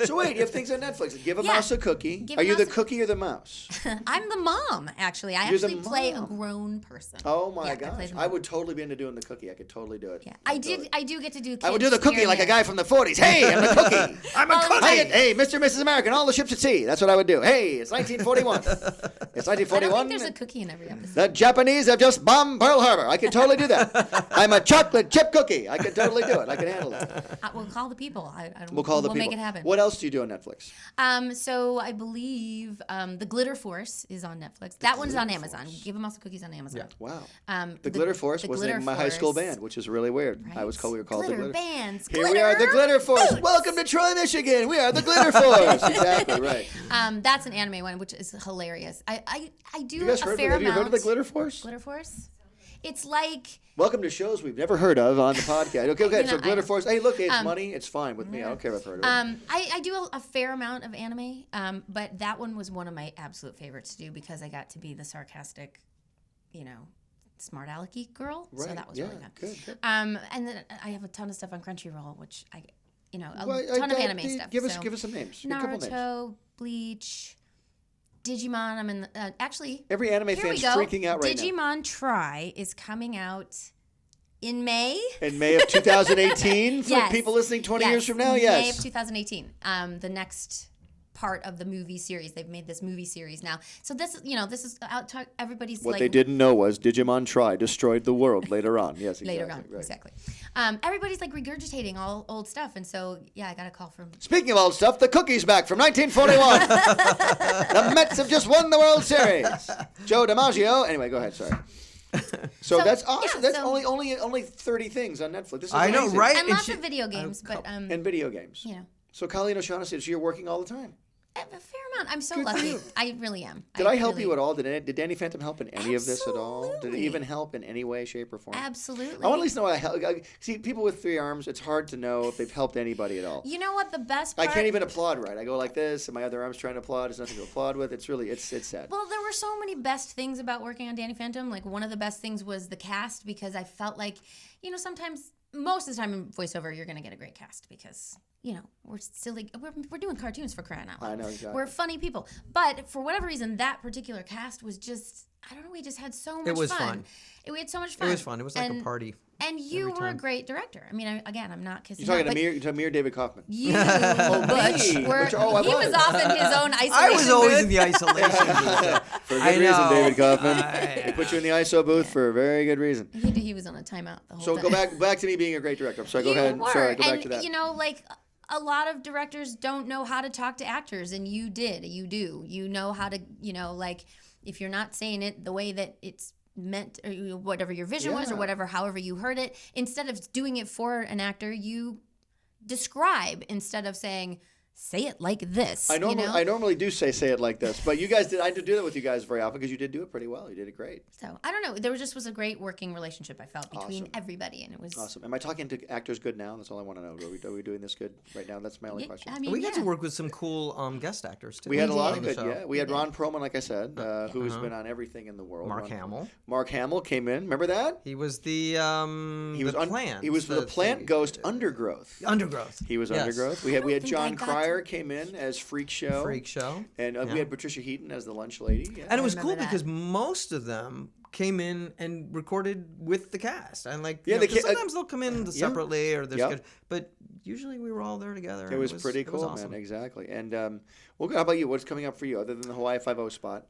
So wait, you have things on Netflix. Give a Yeah. mouse a cookie. Give Are a you the mouse a- cookie or the mouse? I'm the mom, actually. I You're the actually play a mom. grown person. Oh my Yeah, I play gosh, the I mom. would totally be into doing the cookie. I could totally do it. Yeah, I'd I totally- do get to do. I would kids do the cookie here like a and guy there. from the 40s. Hey, I'm the cookie. I'm a Well, cookie. Hey, Mr. and Mrs. American, all the ships at sea. That's what I would do. Hey, it's 1941. It's I don't 1941. think there's a cookie in every episode. The Japanese have just bombed Pearl Harbor. I could totally do that. I'm a chocolate chip cookie. I could totally do it. I can handle it. We'll call the people. We'll call the people. We'll make it happen. What else do you do on Netflix? So I believe the Glitter Force is on Netflix. That one's on Amazon. Give them also cookies on Amazon. Wow. Um, The Glitter Force was the name of my high school Force, band, which is really weird. right? We were called Glitter the Glitter bands. Here we are, the Glitter Force. boots. Welcome to Troy, Michigan. We are the Glitter Force. Exactly right. That's an anime one, which is hilarious. I do You guys a heard? fair Have you amount. heard of the Glitter Force? Glitter Force? It's like Welcome to shows we've never heard of on the podcast. Okay. You know, So Glitter I- Force. Hey, look, it's money. It's fine with me. I don't care if I've heard of it. I do a fair amount of anime, but that one was one of my absolute favorites to do because I got to be the sarcastic, smart alecky girl. Right. So that was yeah. really fun. Good. And then I have a ton of stuff on Crunchyroll, which a Well, ton of anime stuff. Give us so some names. A couple names. Naruto, Bleach, Digimon. I'm in. Actually, Every anime here fan's we go. freaking out right now. Digimon Try is coming out in May. In May of 2018, for Yes. people listening 20 years Yes. from now, May yes. of 2018. The next part of the movie series. They've made this movie series now. So this is out to everybody's What like they didn't know was Digimon Try destroyed the world later on. Yes, exactly. later on. right. Exactly. Everybody's like regurgitating all old stuff, and so yeah, I got a call from. Speaking of old stuff, the cookie's back from 1941. The Mets have just won the World Series. Joe DiMaggio. Anyway, go ahead. Sorry. So that's awesome. yeah, That's so- only 30 things on Netflix. This is I know, amazing. right? And lots she- of video games, but And video games. you know, So Colleen O'Shaughnessy, so you're working all the time. a fair amount. I'm so Good for lucky. you. I really am. Did I help really- you at all? Did Danny Phantom help in any of this at all? Did it Absolutely. even help in any way, shape, or form? Absolutely. I want to at least know I help. See, people with 3 arms, it's hard to know if they've helped anybody at all. You know what the best I part? can't even applaud right. I go like this, and my other arm's trying to applaud. There's nothing to applaud with. It's really, it's sad. Well, there were so many best things about working on Danny Phantom. Like one of the best things was the cast because I felt like, sometimes, most of the time in voiceover, you're going to get a great cast because, we're silly. We're doing cartoons for crying out loud. I know, exactly. We're funny people. But for whatever reason, that particular cast was just, I don't know, we just had so much fun. It was fun. We had so much fun. It was fun. It was like a party. And you every were a time. great director. I mean, again, I'm not kissing You're talking up, to but me. You're talking me or David Kaufman. you, Butch, me. were, Butch, oh, I he was. was off in his own isolation I was always booth. in the isolation booth. For a I good reason, know. David Kaufman. He put you in the ISO booth for a very good reason. He was on a timeout the whole So time. go back to me being a great director. I'm sorry. Go You ahead. were. Sorry. Go back and, to that. like a lot of directors don't know how to talk to actors, and you did. You do. You know how to, like if you're not saying it the way that it's meant, or whatever your vision was, or Yeah. however you heard it, instead of doing it for an actor, you describe instead of saying, say it like this. I you know? normally do say it like this, but you guys did. I did do that with you guys very often because you did do it pretty well. You did it great. So I don't know. There just was a great working relationship I felt between Awesome. everybody, and it was Awesome. Am I talking to actors good now? That's all I want to know. Are we doing this good right now? That's my only question. I mean, We got to work with some cool guest actors too. We had a lot of on the good, show. yeah. We had Ron Perlman, like I said, who's been on everything in the world. Mark Ron Hamill. Mark Hamill came in. Remember that? He was the plant. He was the plant ghost Undergrowth. Undergrowth. He was Yes. Undergrowth. We had think John I got Cryer came in as Freak Show. Freak Show. And we had Patricia Heaton as the lunch lady. Yeah. And it was remember cool that. because most of them came in and recorded with the cast. And like, Yeah, you know, they 'cause ca- sometimes they'll come in separately or there's Yep. good, but usually we were all there together. It and was pretty cool, awesome. man. Exactly. And well, how about you? What's coming up for you other than the Hawaii Five-0 spot?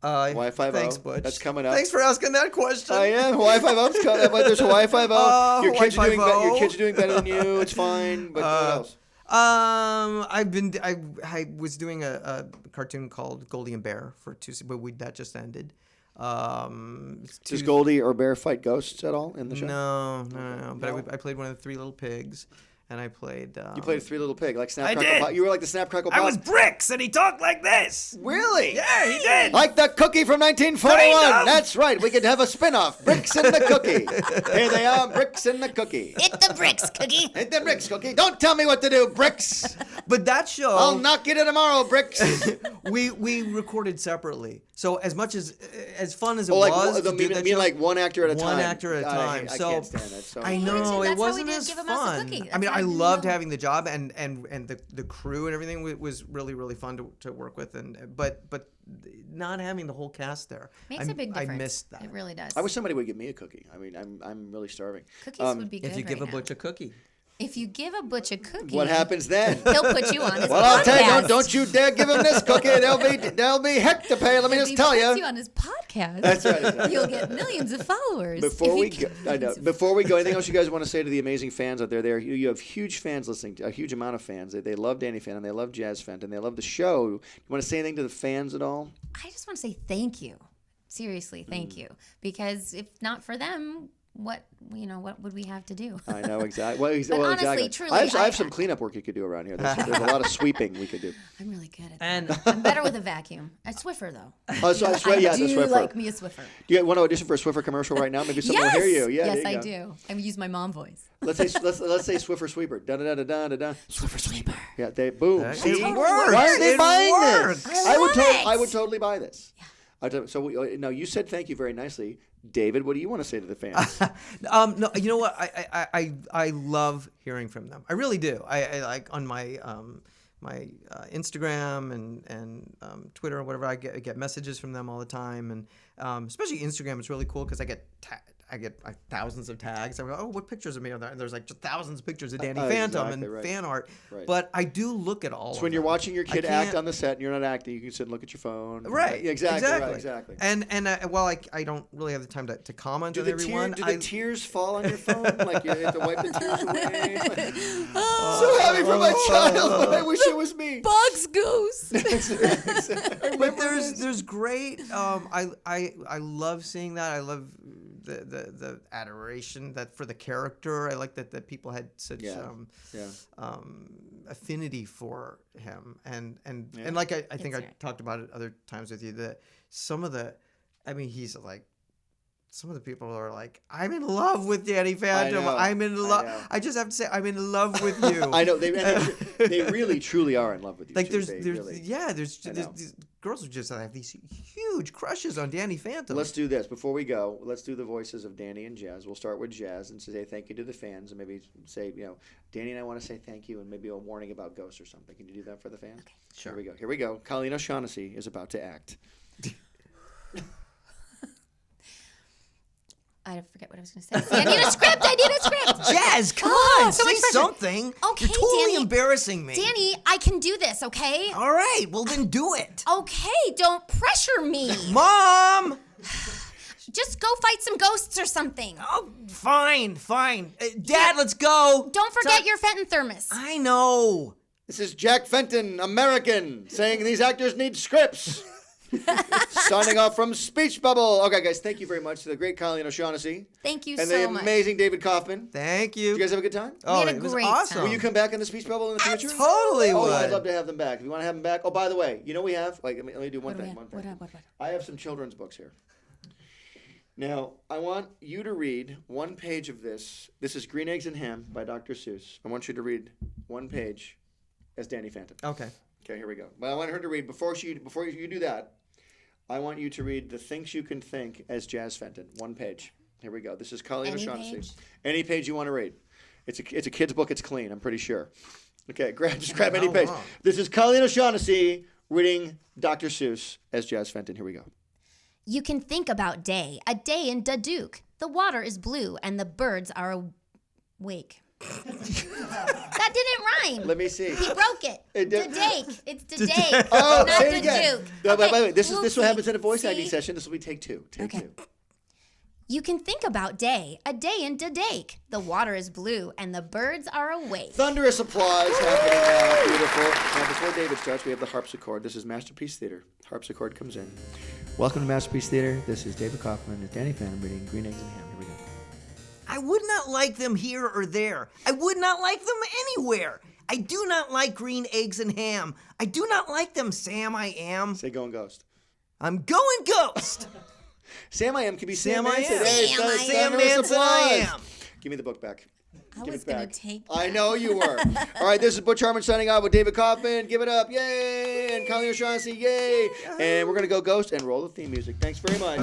Hawaii 5-0. Thanks, Butch. That's coming up. Thanks for asking that question. I am. Hawaii 5-0's coming up. There's Hawaii 5-0. Your Hawaii kids are doing 5-0. your kids are doing better than you. It's fine. But what else? I was doing a cartoon called Goldie and Bear for Tuesday, but that just ended. Does Goldie or Bear fight ghosts at all in the show? No. But I played one of the three little pigs, and I played. You played a Three Little Pig, like Snap I Crackle did. Pop. You were like the Snap Crackle Pop. I was Bricks, and he talked like this. Really? Yeah, he did. Like the cookie from 1941. Kind of. That's right. We could have a spin-off. Bricks and the Cookie. Here they are, Bricks and the Cookie. hit the bricks, Cookie. Hit the Bricks, Cookie. Don't tell me what to do, Bricks. But that show, I'll knock you to tomorrow, Bricks. we recorded separately. So as much as fun as it Oh, like was, to do that show, like one actor at a time. one actor at a God, time. I So can't stand that. So I Well, know that's it how we wasn't did as Give 'Em Us a fun. Cookie. I That's mean, how I I didn't loved know. having the job, and the crew and everything was really fun to work with, but not having the whole cast there Makes a big difference. I missed that. It really does. I wish somebody would give me a cookie. I mean, I'm really starving. Cookies would be good If you give right a now. Butch a cookie. If you give a Butch a cookie, What happens then? He'll put you on his Well, I'll tell you, podcast. don't you dare give him this cookie. There'll be heck to pay. Let me If just he tell puts you. you on his podcast, That's right. Exactly. you'll get millions of followers. Before If we you go, get I know. millions of Before we go, anything else you guys want to say to the amazing fans out there? You have huge fans listening, a huge amount of fans. They love Danny Fenton, they love Jazz Fenton, they love the show. You want to say anything to the fans at all? I just want to say thank you. Seriously, thank you. Because if not for them, what would we have to do? I know exactly. Well, honestly, exactly. truly, I have some cleanup work you could do around here. There's a lot of sweeping we could do. I'm really good at that. And I'm better with a vacuum. A Swiffer, though. Oh, so I yeah, the do Swiffer. like me a Swiffer. Do you want to audition for a Swiffer commercial right now? Maybe someone Yes! will hear you. Yeah, yes, there you I go. do. I use my mom voice. Let's say Swiffer Sweeper. Da da da da da da. Swiffer Sweeper. Yeah, they boom. It See, works. why are they It buying works. this? I love it. I would totally buy this. Yeah. So now you said thank you very nicely, David. What do you want to say to the fans? No, you know what? I love hearing from them. I really do. I like on my my Instagram and Twitter or whatever. I get messages from them all the time, and especially Instagram. It's really cool because I get like thousands of tags. I go, oh, what pictures of me are there? And there's like just thousands of pictures of Danny Phantom exactly, and right. fan art. Right. But I do look at all. So of when you're them. watching your kid I act can't- on the set and you're not acting, you can sit and look at your phone. Right. Yeah, exactly. Right, exactly. And while I don't really have the time to comment Do on the everyone, the tears fall on your phone? Like you have to wipe the tears away? So happy for my child, but I wish it was me. Bugs Goose. But there's great. I love seeing that. I love the adoration that for the character. I like that people had such affinity for him, and like I think I talked about it other times with you, that some of the, I mean, he's like, some of the people are like, I'm in love with Danny Phantom. know, I'm in I know. love. I just have to say, I'm in love with you. I know they really truly are in love with you. Like too. there's I these girls who just have these huge crushes on Danny Phantom. Let's do this before we go. Let's do the voices of Danny and Jazz. We'll start with Jazz and say thank you to the fans, and maybe say, Danny and I want to say thank you, and maybe a warning about ghosts or something. Can you do that for the fans? Okay. Sure. Here we go. Colleen O'Shaughnessy is about to act. I forget what I was going to say. See, I need a script. Jazz, come Oh, on, so say much pressure. something. Okay, You're totally Danny. embarrassing me. Danny, I can do this, okay? All right, well then do it. Okay, don't pressure me. Mom! Just go fight some ghosts or something. Oh, fine. Dad, let's go. Don't forget your Fenton thermos. I know. This is Jack Fenton, American, saying these actors need scripts. Signing off from Speech Bubble. Okay, guys, thank you very much to the great Colleen O'Shaughnessy. Thank you and so the much. amazing David Kaufman. Thank Did you. you guys have a good time? Oh, had a it was great awesome. time. Will you come back in the Speech Bubble in the future? Totally Oh, would. I'd love to have them back. If you want to have them back. Oh, by the way, you know we have, like, let me do one thing. What? I have some children's books here. Now, I want you to read one page of this. This is Green Eggs and Ham by Dr. Seuss. I want you to read one page as Danny Phantom. Okay. Okay, here we go. But I want her to read, before you do that, I want you to read The Things You Can Think as Jazz Fenton. One page. Here we go. This is Colleen Any O'Shaughnessy. page? Any page you want to read. It's a kid's book. It's clean, I'm pretty sure. Okay, just grab any page. wow. This is Colleen O'Shaughnessy reading Dr. Seuss as Jazz Fenton. Here we go. You can think about day, a day in Daduke. The water is blue and the birds are awake. That didn't rhyme. Let me see. He broke it. It did- Dadake. It's Dadake. Oh, not say it again. Daduke. No, by the Okay, way, this is what whoopsie. happens in a voice See? acting session. This will be take two. Take Okay. two. You can think about day, a day in Dadake. The water is blue and the birds are awake. Thunderous applause happening now. Beautiful. Now, before David starts, we have the harpsichord. This is Masterpiece Theater. Harpsichord comes in. Welcome to Masterpiece Theater. This is David Kaufman. It's Danny Phantom reading Green Eggs and Ham. Here we go. I would not like them here or there. I would not like them anywhere. I do not like green eggs and ham. I do not like them, Sam I am. Say Going Ghost. I'm going ghost. Sam I Am can be Sam, Sam I Manson. Am. Hey, Sam I Am. Sam thunderous Manson I applause. am. Give me the book back. I Give was it going back. to take I know you were. All right, this is Butch Hartman signing off with David Kaufman. Give it up. Yay. And Colleen O'Shaughnessy. Yay. And we're going to go Ghost and roll the theme music. Thanks very much.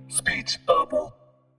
Speech Bubble.